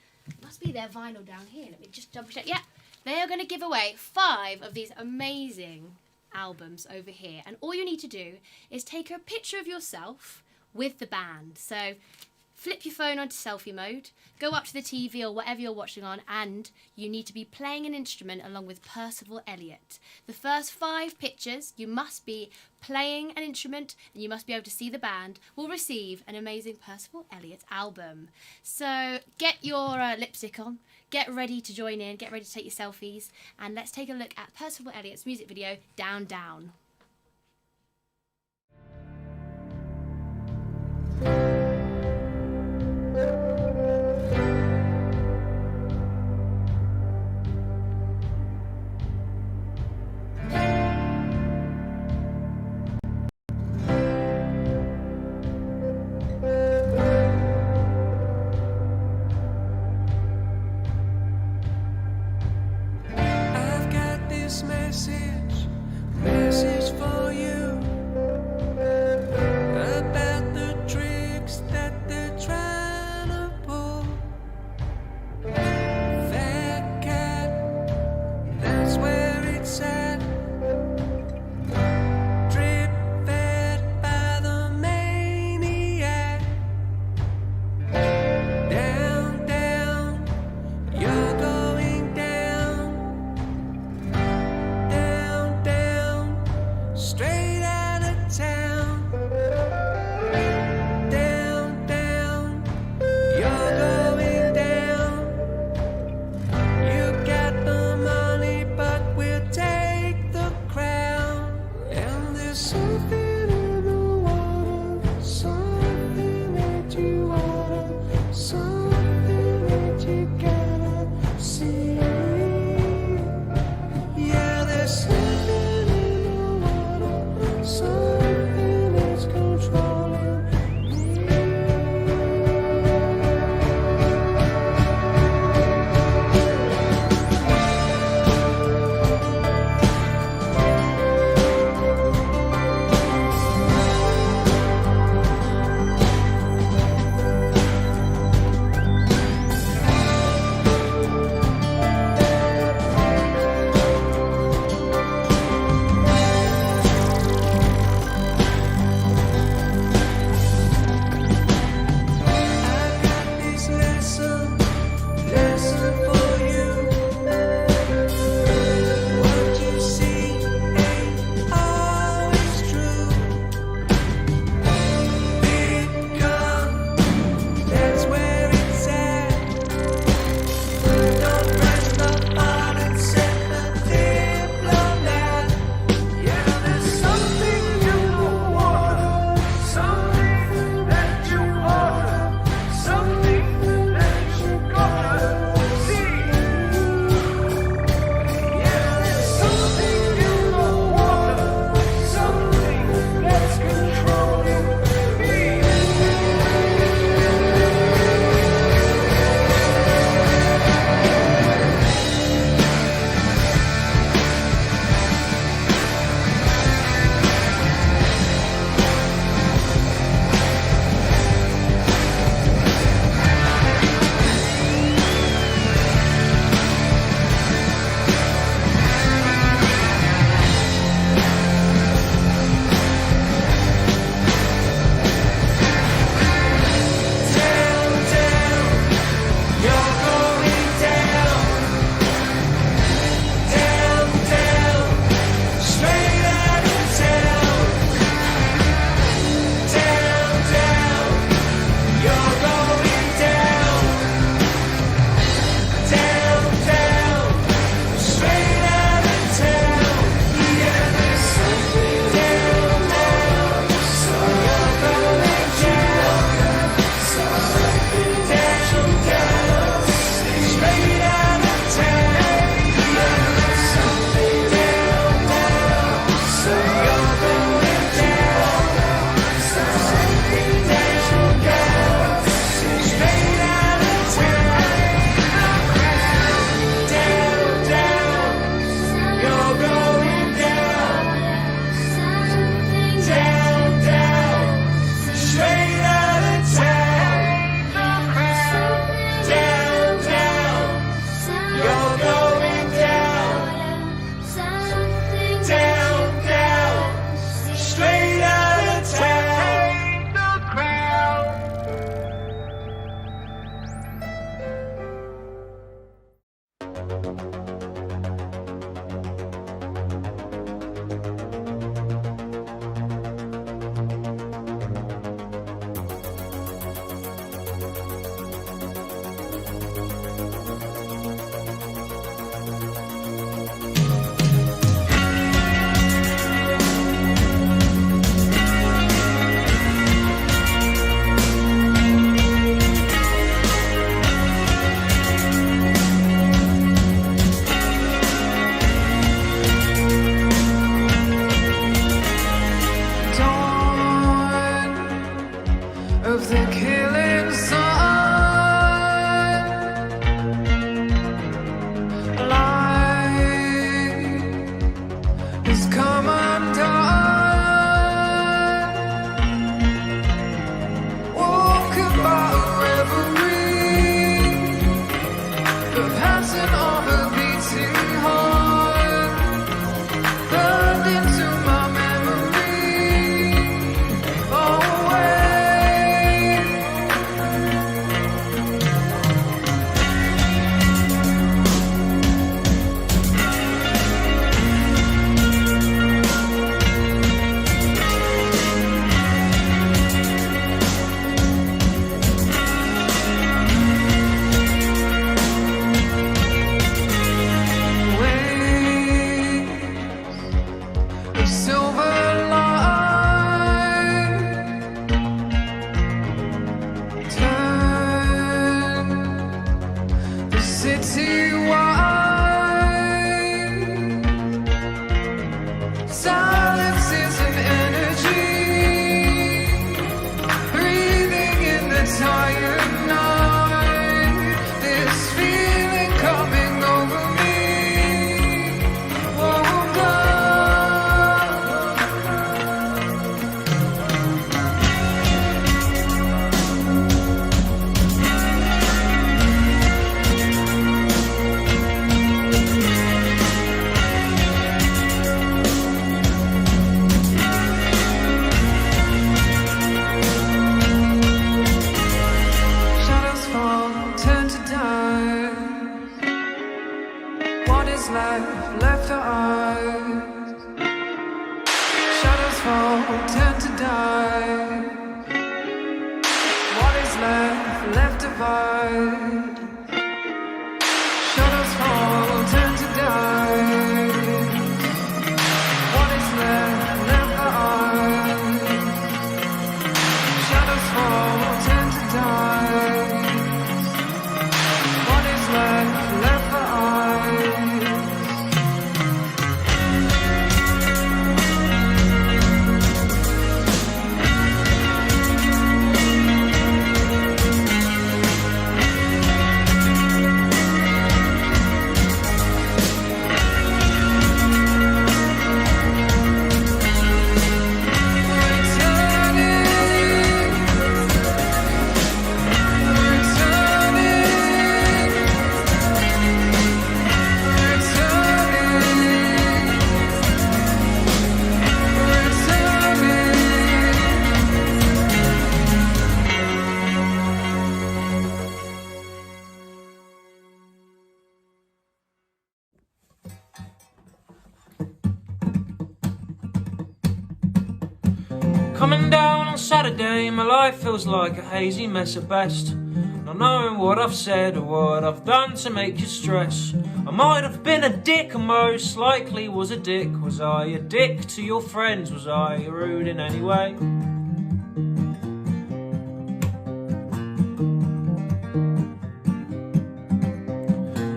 must be their vinyl down here. Let me just double check. Yeah, they are going to give away 5 of these amazing albums over here. And all you need to do is take a picture of yourself with the band. So flip your phone onto selfie mode, go up to the TV or whatever you're watching on, and you need to be playing an instrument along with Percival Elliott. The first 5 pictures, you must be playing an instrument and you must be able to see the band, will receive an amazing Percival Elliott album. So get your lipstick on, get ready to join in, get ready to take your selfies, and let's take a look at Percival Elliott's music video, Down Down. I've got this message Shadows fall, turn to die. What is left divide. Shadows fall, turn to die. What is left behind. Shadows fall, turn to die. What is left behind. Coming down on Saturday, my life feels like a hazy mess at best. Not knowing what I've said or what I've done to make you stress. I might have been a dick, and most likely was a dick. Was I a dick to your friends? Was I rude in any way?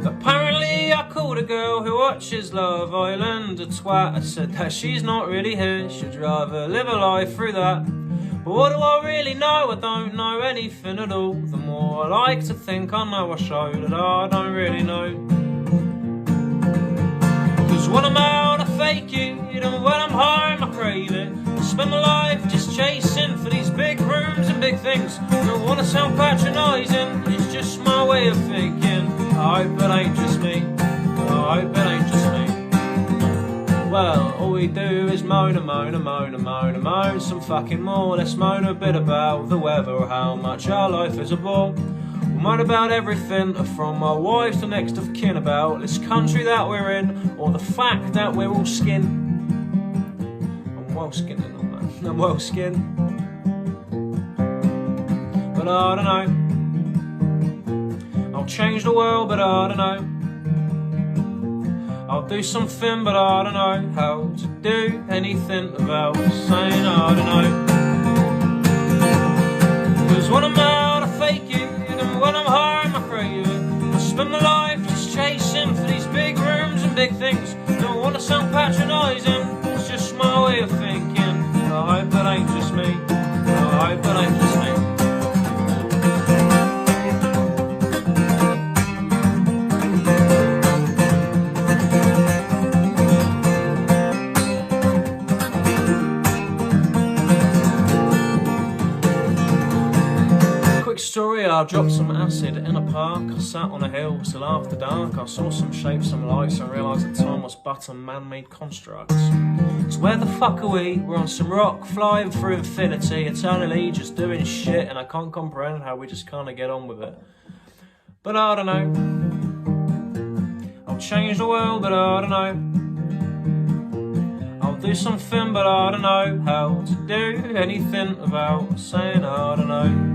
Apparently I called a girl who watches Love Island a twat. I said that she's not really here, she'd rather live a life through that. But what do I really know? I don't know anything at all. The more I like to think I know, I show that I don't really know. Cause when I'm out I fake it, and when I'm home I crave it. I spend my life just chasing for these big rooms and big things. I don't wanna sound patronising, it's just my way of thinking. I hope it ain't just me, I hope it ain't just me. Well, all we do is moan and moan and moan and moan and moan some fucking more. Let's moan a bit about the weather or how much our life is a bore. We'll moan about everything, from our wives to next of kin, about this country that we're in, or the fact that we're all skin. I'm well skinned and all, man. I'm well skinned. But I don't know. I'll change the world, but I don't know. I'll do something, but I don't know how to do anything about saying I don't know. Cause when I'm out I fake it, and when I'm home I crave it. I spend my life just chasing for these big rooms and big things. Don't wanna sound patronising, it's just my way of thinking. I hope it ain't just me, I hope it ain't just me. Story, I dropped some acid in a park. I sat on a hill till after dark. I saw some shapes, some lights. I realised that time was but a man-made construct. So where the fuck are we? We're on some rock, flying through infinity, eternally just doing shit, and I can't comprehend how we just kinda get on with it. But I don't know. I'll change the world, but I don't know. I'll do something, but I don't know how to do anything about saying I don't know.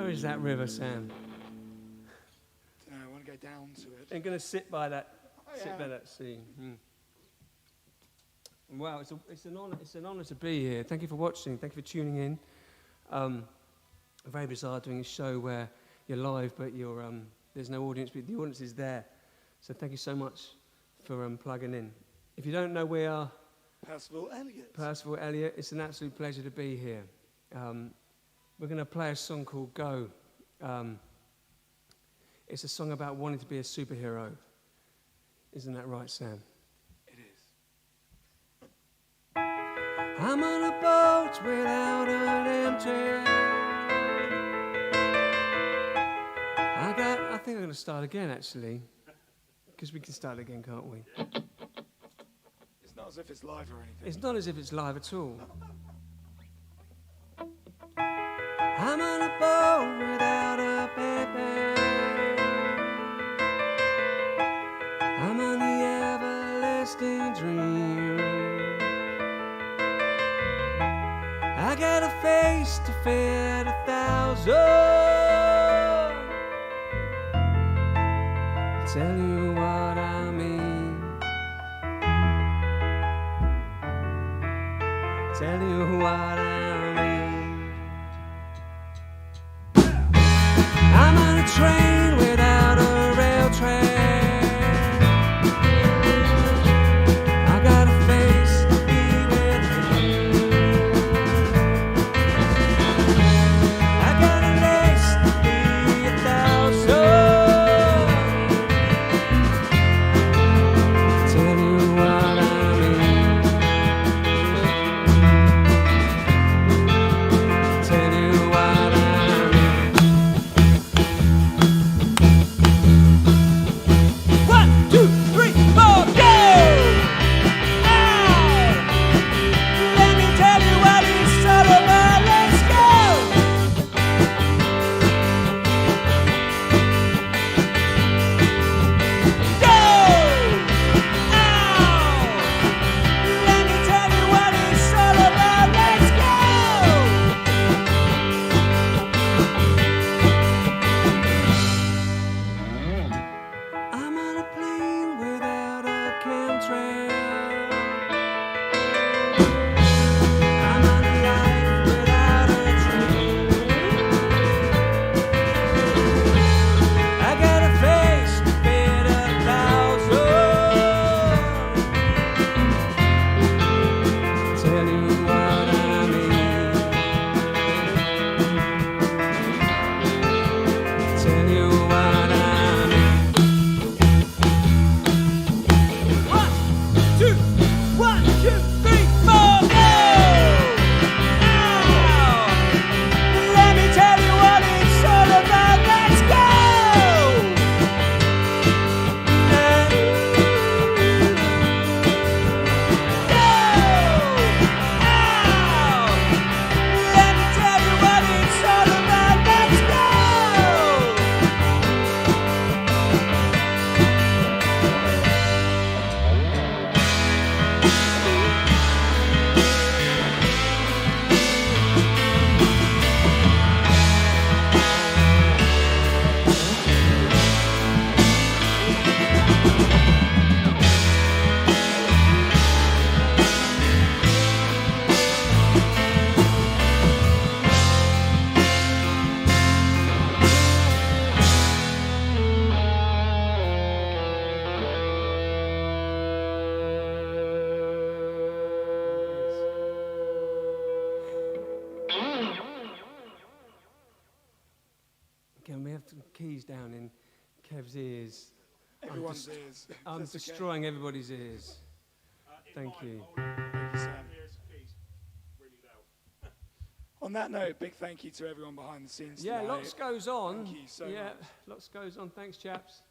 Where is that river, Sam? I want to go down to it. I'm going to sit by that. Sit yeah. by that sea. Wow, it's an honour to be here. Thank you for watching. Thank you for tuning in. Very bizarre doing a show where you're live, but there's no audience, but the audience is there. So thank you so much for plugging in. If you don't know, we are Percival Elliott. Percival Elliott. It's an absolute pleasure to be here. We're going to play a song called Go. It's a song about wanting to be a superhero. Isn't that right, Sam? It is. I'm on a boat without an empty. I think I'm going to start again, actually. Because we can start again, can't we? It's not as if it's live or anything. It's not as if it's live at all. I'm on a boat without a paper. I'm on the everlasting dream. I got a face to fit 1,000. Tell you what I mean. Tell you what I mean. I'm on a train without a rail track. I got a face to be with you. I got a lace to be 1,000. Tell you what I mean. Tell you what I mean. 1, 2, 3, 4, go! Let me tell you what it's all about. Let's go! Go! Let me tell you what it's all about. Let's go! I'm on a plane without a chemtrail. I'm on the ice without a train. I got a face to fit 1,000. Tell you what I mean. Tell you what I mean. 1, 2, 1, 2, 3, 4, go! Let me tell you what it's all about. Let's go! Let me tell you what it's all about. Let's go! Can we have some keys down in Kev's ears? Everyone's ears. I'm That's okay. destroying everybody's ears. Thank you. Thank you, Sam. On that note, big thank you to everyone behind the scenes Yeah, tonight. lots goes on. Thank you so yeah, much. lots goes on. Thanks, chaps.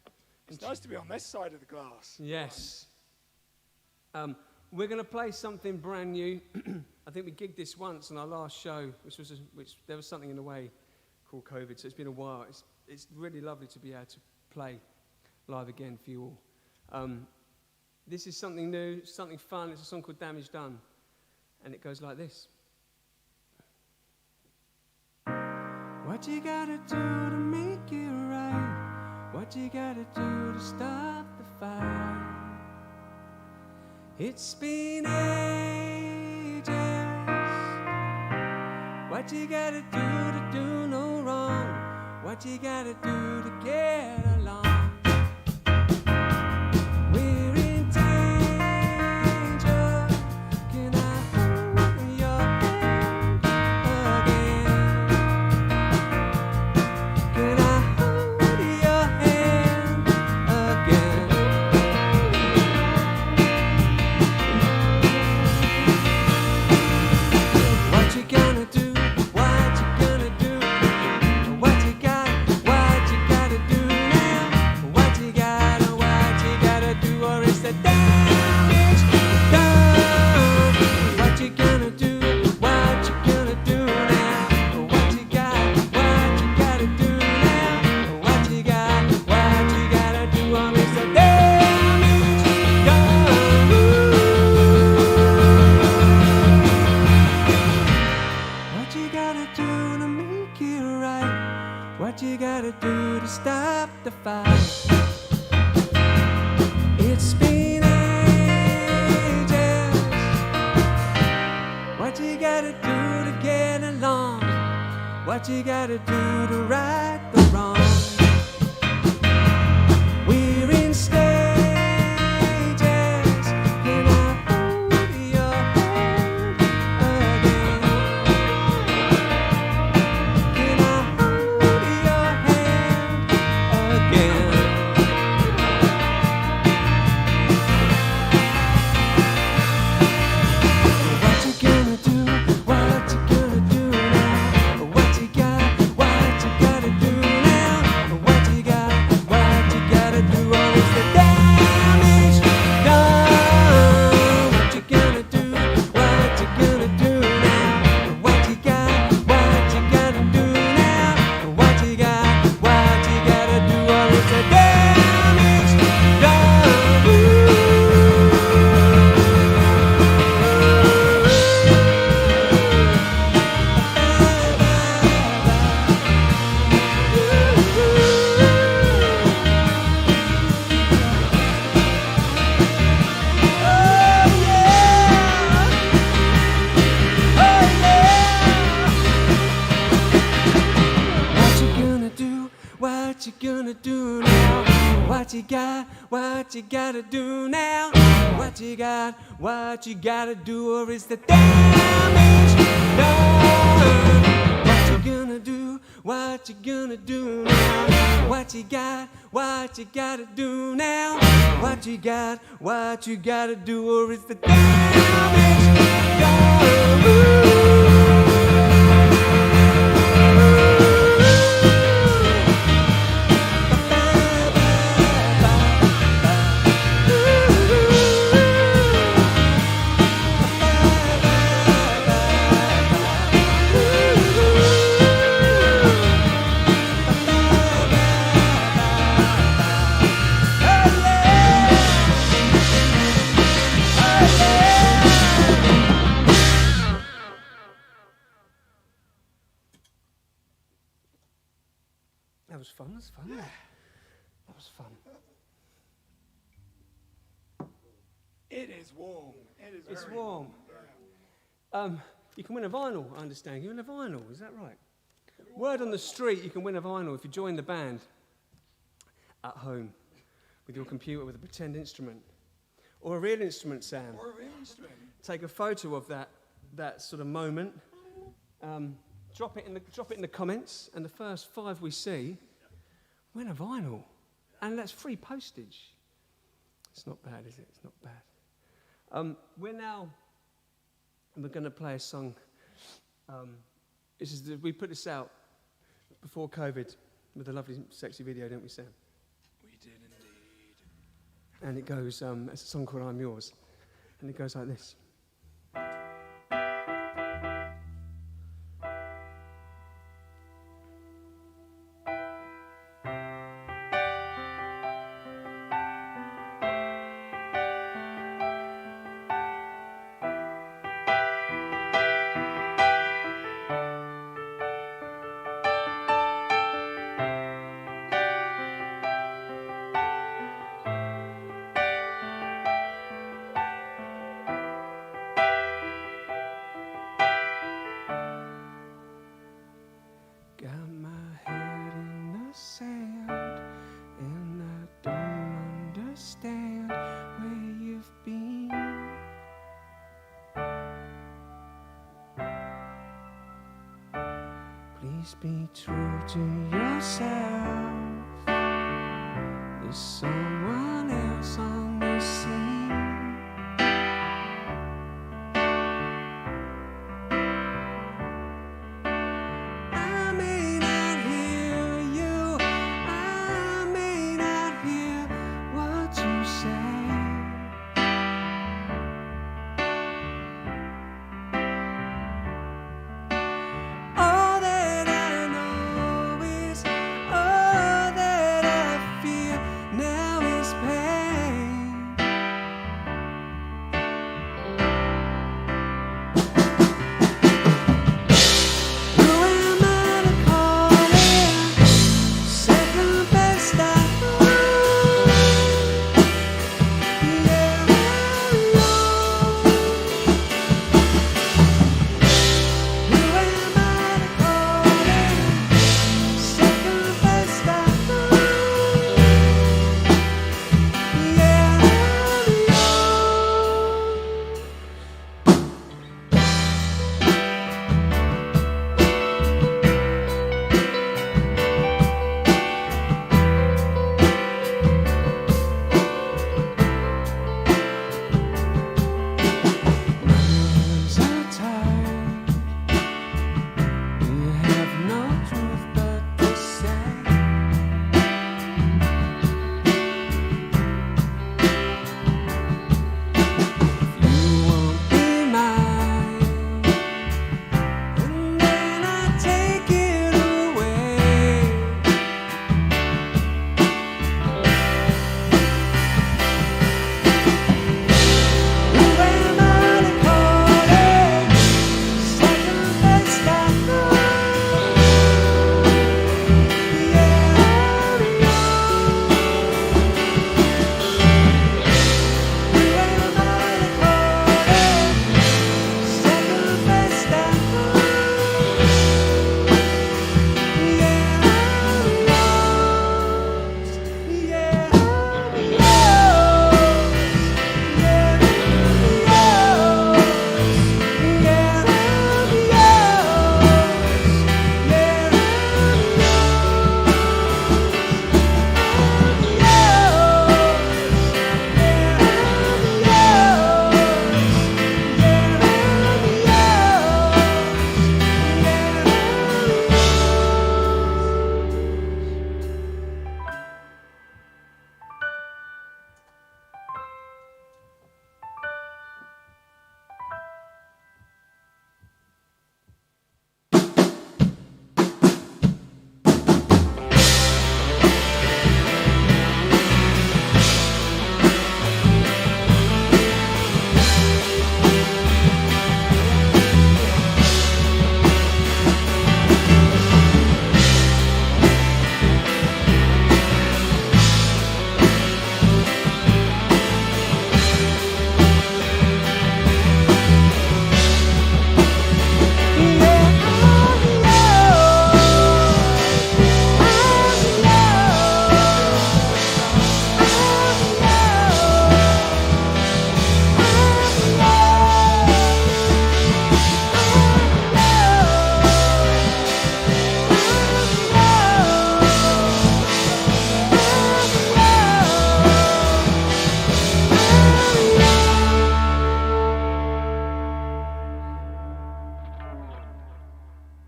It's nice to be on this side of the glass. Yes. We're going to play something brand new. I think we gigged this once on our last show, which there was something in the way called COVID, so it's been a while. It's really lovely to be able to play live again for you all. This is something new, something fun. It's a song called Damage Done, and it goes like this. What What you gotta do to make it right? What you gotta do to stop the fight? It's been ages. What you gotta do to do no wrong? What you gotta do to get along? We're in danger. Can I hold your hand again? Can I hold your hand again? What you gonna do? What you gonna do? What you got? What you gotta do now? What you gotta do, or is the damage done? What you gonna do? What you gonna do now? What you gotta do now? What you gotta do, or is the damage done? What you gotta do to make it right? What you gotta do to stop the fight? It's been ages. What you gotta do to get along? What you gotta do to right the wrong? We're in stages. Can I hold your hand again? Can I hold your hand again? What you gonna do? What you gonna do now? What you gotta do now? What you gotta do, or is the damage done? What you gonna do? What you gonna do now? What you gotta do now? What you gotta do, or is the damage done? What you gonna do? What you gonna do now? What you gotta do now? What you gotta do, or is the damage done? What you gonna do? What you gonna do now? What you gotta do now? What you gotta do, or is the damage done? That was fun. That's fun. Yeah. That was fun. It is warm. It's warm. You can win a vinyl, I understand. You win a vinyl, is that right? Word on the street, you can win a vinyl if you join the band at home with your computer with a pretend instrument. Or a real instrument, Sam. Or a real instrument. Take a photo of that sort of moment. Drop it in the comments, and the first 5 we see win a vinyl. And that's free postage. It's not bad, is it? It's not bad. We're going to play a song. We put this out before COVID with a lovely, sexy video, don't we, Sam? We did indeed. And it goes, it's a song called I'm Yours. And it goes like this. got my head in the sand, and I don't understand where you've been. Please be true to yourself. There's someone else on the scene. I may not hear you, I may not hear what you say. All that I know is, all that I feel now is pain. Who am I to call it? Second best I know. Yeah, who am I to call it? Second best I know. Yeah, hands are tied. You have no truth but to say. If you won't be mine, and then I take it away. Who am I to call it? Second best I know. Yeah, who am I to call it? Second best I know. Yeah,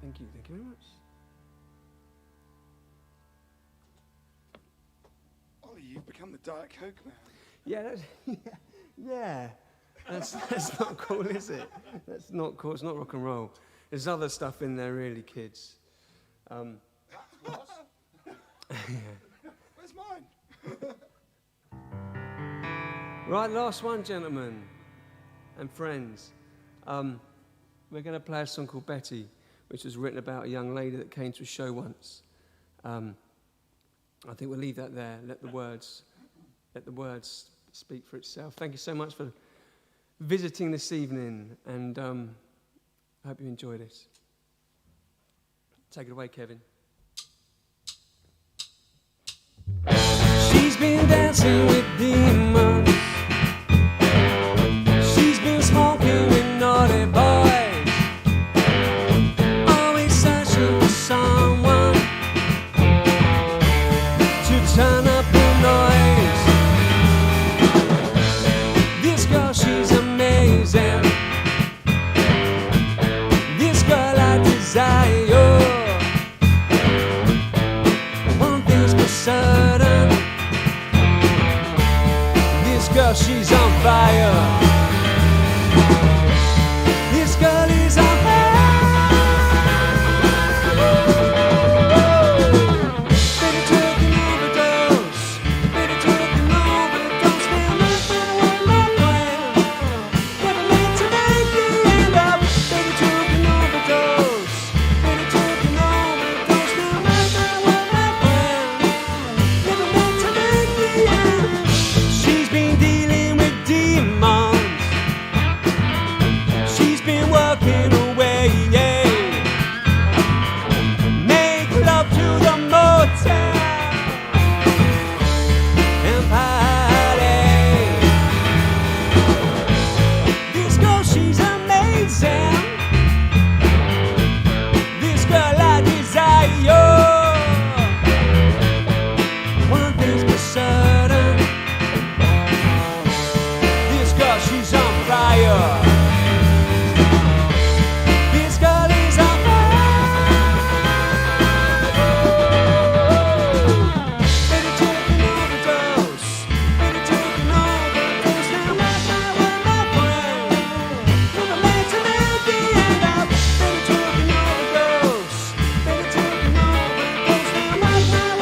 Thank you very much. Ollie, you've become the Diet Coke man. Yeah, yeah. That's not cool, is it? That's not cool. It's not rock and roll. There's other stuff in there, really, kids. Where's mine? Right, last one, gentlemen and friends. We're going to play a song called Betty, which was written about a young lady that came to a show once. I think we'll leave that there. Let the words speak for itself. Thank you so much for visiting this evening, and I hope you enjoy this. Take it away, Kevin. She's been dancing with demons. She's been smoking with naughty boys. Always searching for someone to turn up the noise. This girl, she's amazing. This girl I desire. One thing's for certain. This girl, she's on fire. This girl is on fire. Baby took an overdose. Baby took an overdose. Now my friend, never meant to make the end up. Baby took an overdose. Baby took an overdose. Now my friend, never meant to make the end. She's been dealing with demons. She's been working away, yeah. Make love to the motel and party. This girl, she's amazing. This girl I desire. One thing's for certain. This girl, she's on fire. This girl is on fire. Baby took an overdose. Baby took an overdose. Now my friend, never meant to make the end up. Baby took an overdose. Baby took an overdose. Now my friend,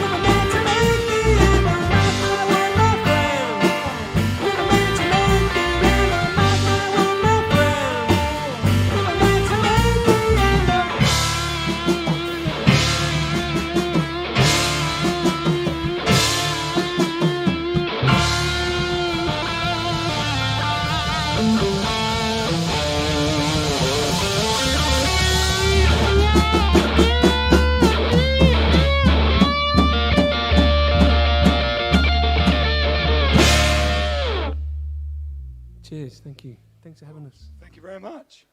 never meant to make the end up. My friend, never meant to make the end up. My friend, never meant to make the end. Cheers, thank you. Thanks for having us. Thank you very much.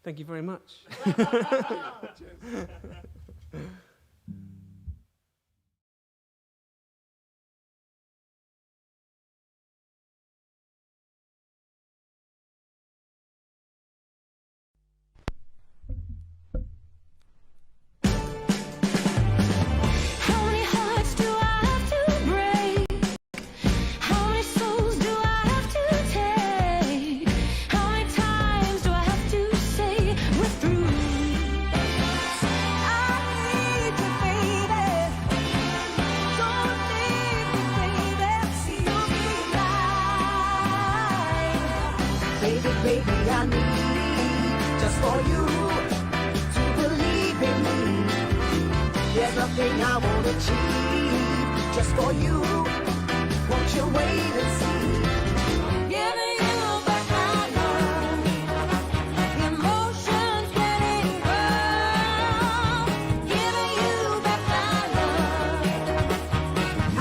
Thank you very much. How many hearts do I have to break? How many souls do I have to take? How many times do I have to say we're through? I need you, baby. Don't leave me, baby. See you alive. Baby, baby, I need just for you to believe in me. There's nothing I won't achieve just for you. Won't you wait and see? Giving you back my love. Emotions getting rough. Giving you back my love. I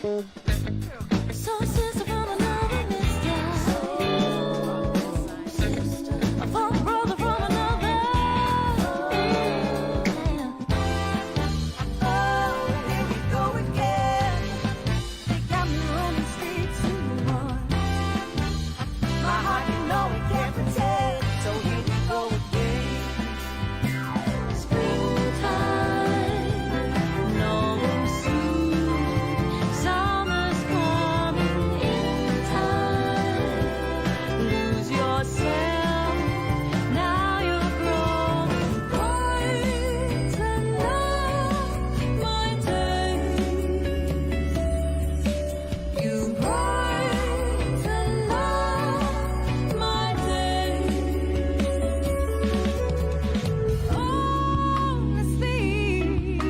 So sister from another mister, a funk brother from another. Oh, here we go again. They got me running straight to the one. My heart, you know it can't pretend. So here we go again. Springtime, no soon. Summer's coming in time. Lose yourself, now you're growing bright enough, my days. You bright enough, my days. Honestly,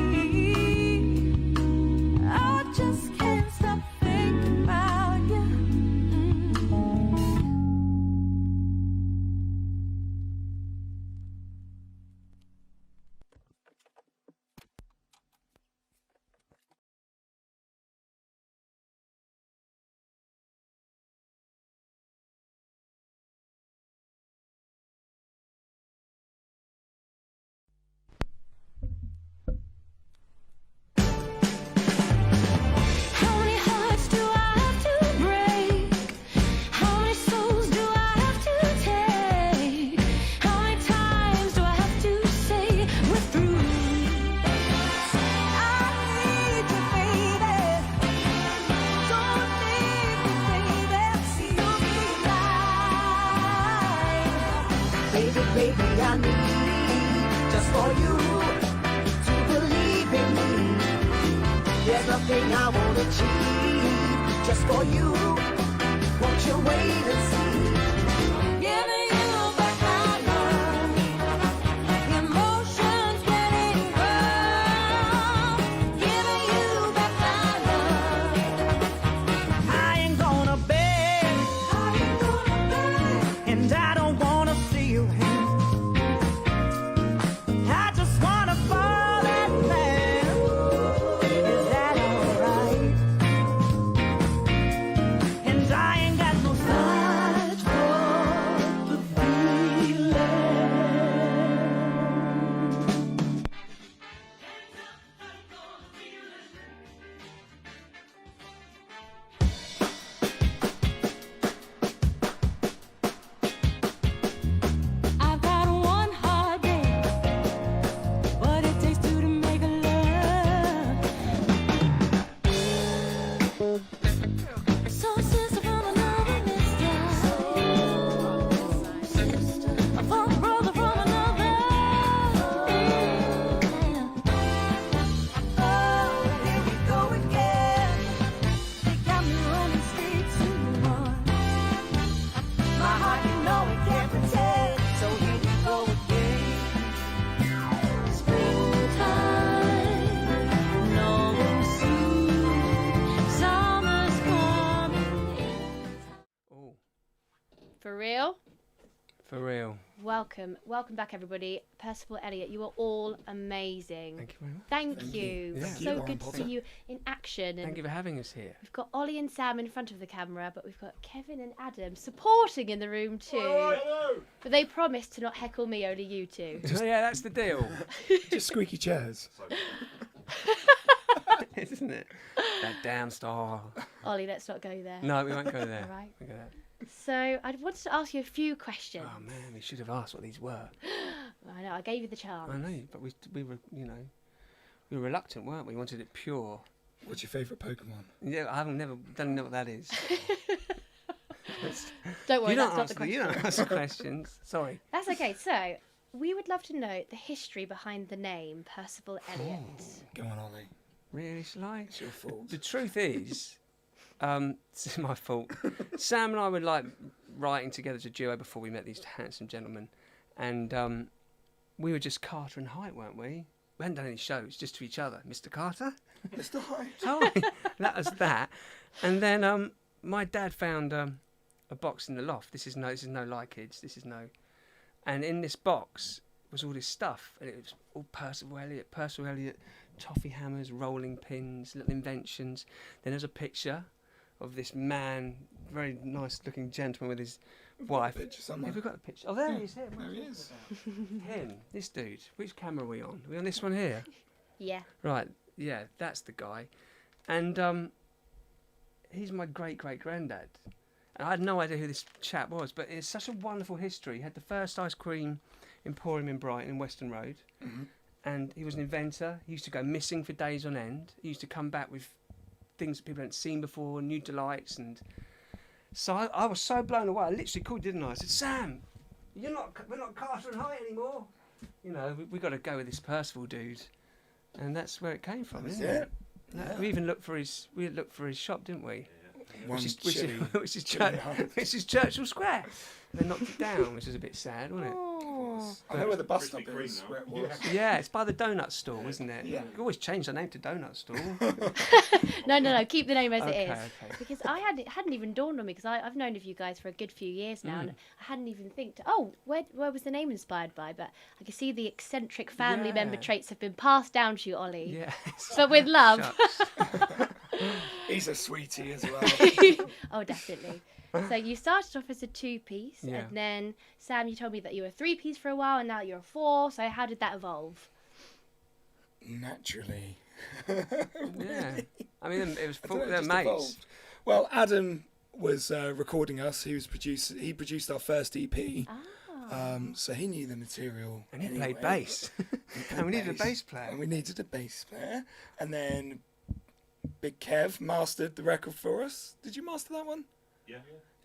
I just can't stop thinking about you. How many hearts do I have to break? How many souls do I have to take? How many times do I have to say we're through? I need you, baby. Don't leave me, baby. You'll be mine. Baby, baby, I need just for you to believe in me. There's nothing I won't achieve just for you. Won't you wait and see? Giving you back my love. Emotions getting rough. Giving you back my love. I ain't gonna beg, and I don't wanna see you here. I just wanna fall in love. Is that alright? And I ain't got no sight for the feeling. I've got one heartbeat, what it takes two to make a love. So sister from another mister, a funk brother from another. Oh, here we go again. They got me running straight to the one. My heart, you know it can't pretend. So here we go again. Springtime, no soon. Summer's coming in. Oh, For real? for real. Welcome back, everybody. Percival Elliott, you are all amazing. Thank you very much. Thank you. Yeah. So good to see you in action. Thank And you for having us here. we've got Ollie and Sam in front of the camera, but we've got Kevin and Adam supporting in the room too. But they promised to not heckle me, only you two. So yeah, that's the deal, Just squeaky chairs. isn't it? That damn star. Ollie, let's not go there. No, we won't go there. All right. We go there. So I wanted to ask you a few questions. Oh man, we should have asked what these were. I know, I gave you the chance. I know, but we were, we were reluctant, weren't we? We wanted it pure. What's your favourite Pokemon? Yeah, I haven't don't know what that is. Don't worry, You don't that's not the answer. You question. don't answer questions. Sorry. That's okay. So we would love to know the history behind the name Percival Elliott. Go on, Ollie. Really, shall I? It's your fault. The truth is, it's my fault. Sam and I were like writing together as a duo before we met these handsome gentlemen, and we were just Carter and Height, weren't we? We hadn't done any shows, just to each other. Mr. Carter? Mr. Hyde. Oh, that was that. And then my dad found a box in the loft. This is no lie, kids. This is no. And in this box was all this stuff, and it was all Percival Elliott, toffee hammers, rolling pins, little inventions. Then there's a picture of this man, very nice looking gentleman with his wife. Have we got the picture? Oh, there he is. Here. There he is. Him, this dude. Which camera are we on? Are we on this one here? Yeah. Right, yeah, that's the guy. And he's my great-great-granddad. And I had no idea who this chap was, but it's such a wonderful history. He had the first ice cream emporium in Brighton, in Weston Road. Mm-hmm. And he was an inventor. He used to go missing for days on end. He used to come back with things that people hadn't seen before, new delights. And so I was so blown away. I literally called, didn't I? I said, Sam, we're not Carter and High anymore. You know, we got to go with this Percival dude. And that's where it came from, isn't it? Yeah. We even looked for his shop, didn't we? One Which is chilly hut. Churchill Square. They knocked it down, which is a bit sad, wasn't it? I know where the bus stop is, where it was. Yeah, it's by the donut stall, isn't it? Yeah. You always change the name to donut stall. No. Keep the name as it is. Okay. Because it hadn't even dawned on me, because I've known of you guys for a good few years now, and I hadn't even think, where was the name inspired by? But I can see the eccentric family member Yeah. traits have been passed down to you, Ollie. Yeah. But with love. Shucks. He's a sweetie as well. Oh, definitely. So you started off as a 2-piece, Yeah. and then Sam, you told me that you were a 3-piece for a while, and now you're a 4. So how did that evolve? Naturally. Yeah. I mean, it was I don't know, it they're just mates. evolved. Well, Adam was recording us. He produced our first EP. So he knew the material. And he anyway. played bass. And we needed a bass player. And we needed a bass player. And then Big Kev mastered the record for us. Did you master that one? Yeah.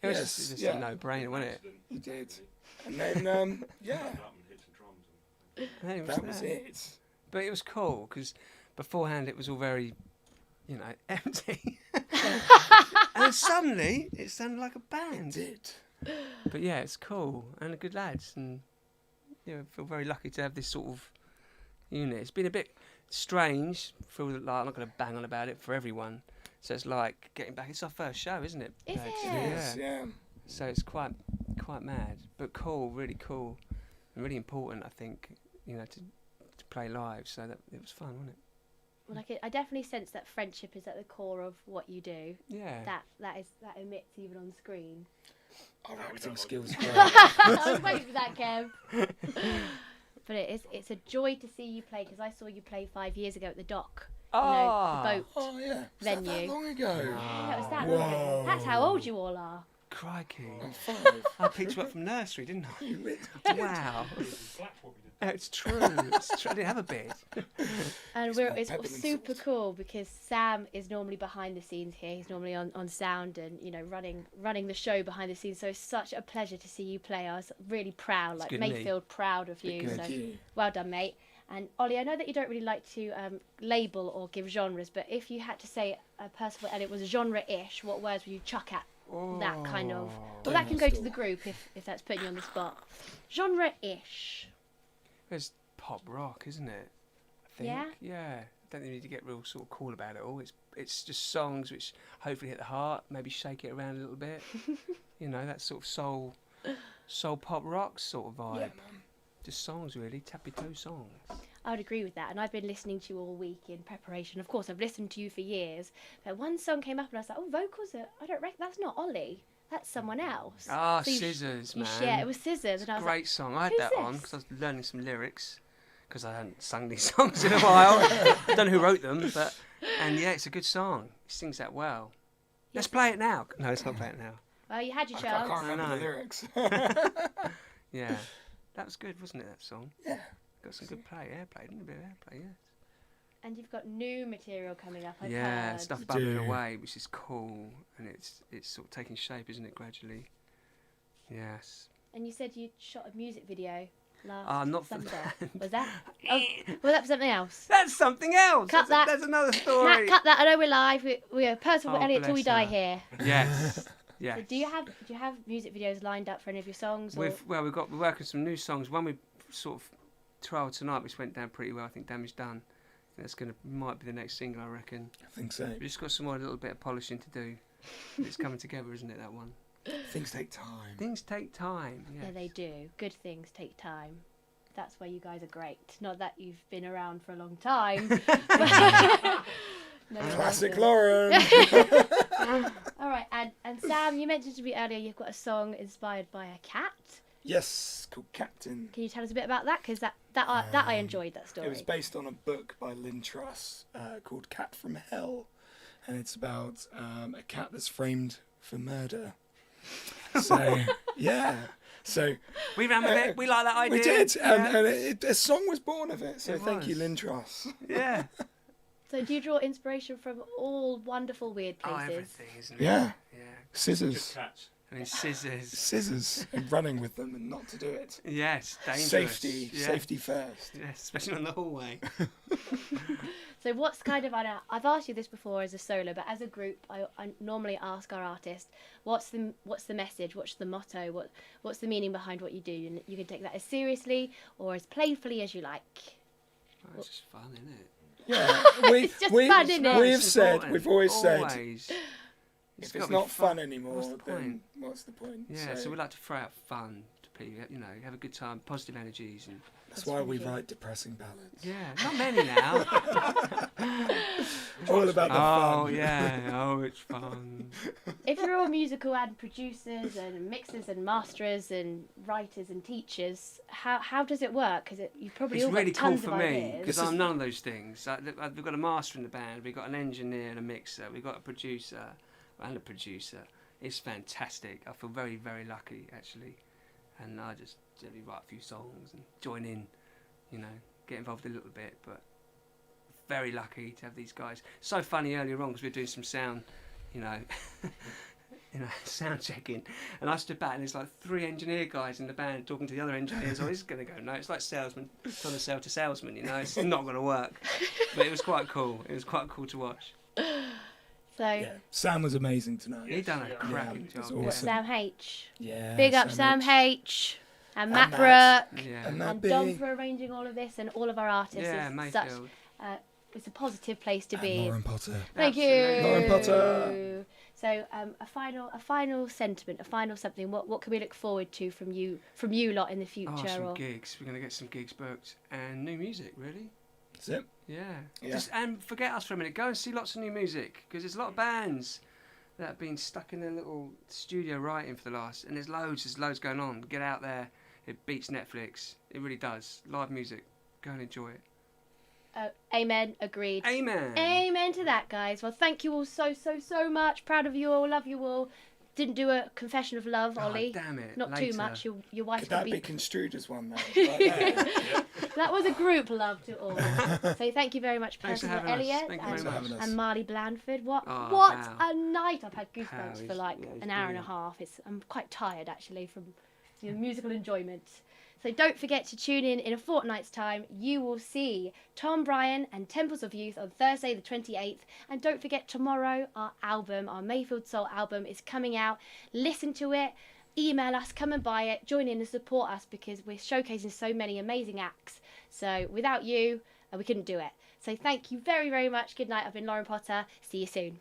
It was Yes, just yeah. a no-brainer, wasn't it? You did. And then, yeah, And then it that was there. it. But it was cool, because beforehand it was all very, empty. And suddenly it sounded like a It band. did. But yeah, it's cool, and good lads, and I feel very lucky to have this sort of unit. It's been a bit strange. Feel like I'm not going to bang on about it for everyone. So it's like getting back. It's our first show, isn't it? Is Paige? it? Yes, yeah. So it's quite mad, but cool, really cool, and really important. I think to play live. So that it was fun, wasn't it? Well, I definitely sense that friendship is at the core of what you do. Yeah. That emits even on screen. Our acting skills are great. I was waiting for that, Kev. But it's a joy to see you play, because I saw you play 5 years ago at the dock. The boat. Oh, yeah. Was that Venue. long ago? That was that Whoa. long. That's how old you all are. Crikey. I'm 5. I picked you up from nursery, didn't I? You really Wow. It's true. It's true. I didn't have a beard. And my it's peppermint super sauce. cool, because Sam is normally behind the scenes here. He's normally on sound and running the show behind the scenes. So it's such a pleasure to see you play. I was really proud, like good, Lee. Mayfield, proud of you. Good. So Thank you. well done, mate. And Ollie, I know that you don't really like to label or give genres, but if you had to say Percival Elliott was genre-ish, what words would you chuck at that kind of? Well, that can go to the group if that's putting you on the spot. Genre-ish. It's pop rock, isn't it? I think. Yeah? Yeah. I don't think you need to get real sort of cool about it all. It's just songs which hopefully hit the heart, maybe shake it around a little bit. That sort of soul pop rock sort of vibe. Yeah, man. Just songs really, tappy toe songs. I would agree with that, and I've been listening to you all week in preparation. Of course, I've listened to you for years, but one song came up and I was like, oh, vocals? I don't reckon that's not Ollie. That's someone else. Ah, So you Scissors, You man. share it was Scissors, and I was Great like, song. I had who's that on this? because I was learning some lyrics because I hadn't sung these songs in a while. I don't know who wrote them, and yeah, it's a good song. He sings that well. Let's play it now. No, let's not play it now. well, you had your I chance. can't remember know. the lyrics. Yeah, that was good, wasn't it? That song. Yeah. Got some good airplay, didn't it? A bit of airplay, yeah. And you've got new material coming up, I've Yeah, heard. stuff bubbling do. away, which is cool, and it's sort of taking shape, isn't it? Gradually. Yes. And you said you shot a music video last Not for Sunday. that. Was that? Oh, was that for something else? That's something else. Cut that. That's another story. Cut that. I know we're live. We're Percival Oh, Elliott till we die bless her. here. Yes. Yeah. So do you have music videos lined up for any of your songs? Or? We're working some new songs. One we sort of trialled tonight, which went down pretty well. I think Damage Done. That's might be the next single, I reckon. I think so. We've just got some more little bit of polishing to do. It's coming together, isn't it? That one. Things take time. Things take time. Yeah, Yes. they do. Good things take time. that's why you guys are great. Not that you've been around for a long time. No, Classic no. Lauren. All right, and Sam, you mentioned to me earlier you've got a song inspired by a cat. Yes, called Captain. Can you tell us a bit about that? Because that I enjoyed that story. It was based on a book by Lynn Truss called Cat from Hell, and it's about a cat that's framed for murder. So yeah, so We ran with it. We like that idea. we did, Yeah. and a song was born of it. So It thank you, was. Lynn Truss. Yeah. So do you draw inspiration from all wonderful weird Oh, places? everything, isn't it? Yeah, Yeah. scissors, I mean, scissors. scissors, and running with them and not to do it. Yes, dangerous. Safety, Yeah. safety first. Yes, especially on the hallway. So what's kind of, I know I've asked you this before as a solo, but as a group, I normally ask our artist, what's the message, what's the motto, what's the meaning behind what you do, and you can take that as seriously or as playfully as you like. Oh, it's just fun, isn't it? Yeah, It's just fun, isn't it? we've always said, Always. if gotta it's be not fun anymore, what's the then point? what's the point? Yeah, so we like to throw out fun to people, you know, have a good time, positive energies, and That's why we write depressing ballads. yeah, not many now. All about the Oh fun. yeah, oh it's fun. If you're all musical and producers and mixers and masterers and writers and teachers, how does it work? Because you probably It's all really got cool tons for of me ideas. because I'm none of those things. We've got a master in the band, we've got an engineer and a mixer, we've got a producer and a producer. It's fantastic. I feel very, very lucky actually, and I just generally write a few songs and join in, you know, get involved a little bit, but very lucky to have these guys. So funny earlier on because we were doing some sound, you know, sound checking, and I stood back and there's like 3 engineer guys in the band talking to the other engineers. Oh, this is going to go no. It's like salesman trying to sell to salesman, you know. It's not going to work, but it was quite cool. It was quite cool to watch. So Yeah, Sam was amazing tonight. He done a cracking it was job. awesome. Sam H. Yeah. Big up Sam H. And Matt Matt. Brooke. Yeah, And And Matt Dom B. for arranging all of this and all of our artists. yeah, It's such, Mayfield. it's a positive place to And be. Lauren Potter. Thank you. Absolutely. Lauren Potter. So a final sentiment, a final something. What can we look forward to from you lot in the future? Oh, some or gigs. We're going to get some gigs booked and new music, really. That's it. Yeah. Yeah. And forget us for a minute. Go and see lots of new music because there's a lot of bands that have been stuck in their little studio writing for the last. And there's loads going on. Get out there. It beats Netflix. It really does. Live music. Go and enjoy it. Amen. Agreed. Amen. Amen to that, guys. Well, thank you all so much. Proud of you all. Love you all. Didn't do a confession of love, Oh, Ollie. damn it. Not Later. too much. Your wife Could would that be. be construed as one though? Like that? That was a group love to all. So thank you very much, Thanks for Percival having us. Elliott Thank you very Thanks for much. having us. and Marley Blandford. What Oh, what wow. a night! I've had Wow, goosebumps for he's- like yeah, he's an hour and a brilliant. half. I'm quite tired actually from musical enjoyment. So don't forget to tune in a fortnight's time. You will see Tom Bryan and Temples of Youth on Thursday the 28th. And don't forget tomorrow our Mayfield Soul album is coming out. Listen to it, email us, come and buy it, join in and support us because we're showcasing so many amazing acts. So without you, we couldn't do it. So thank you very, very much. Good night. I've been Lauren Potter. See you soon.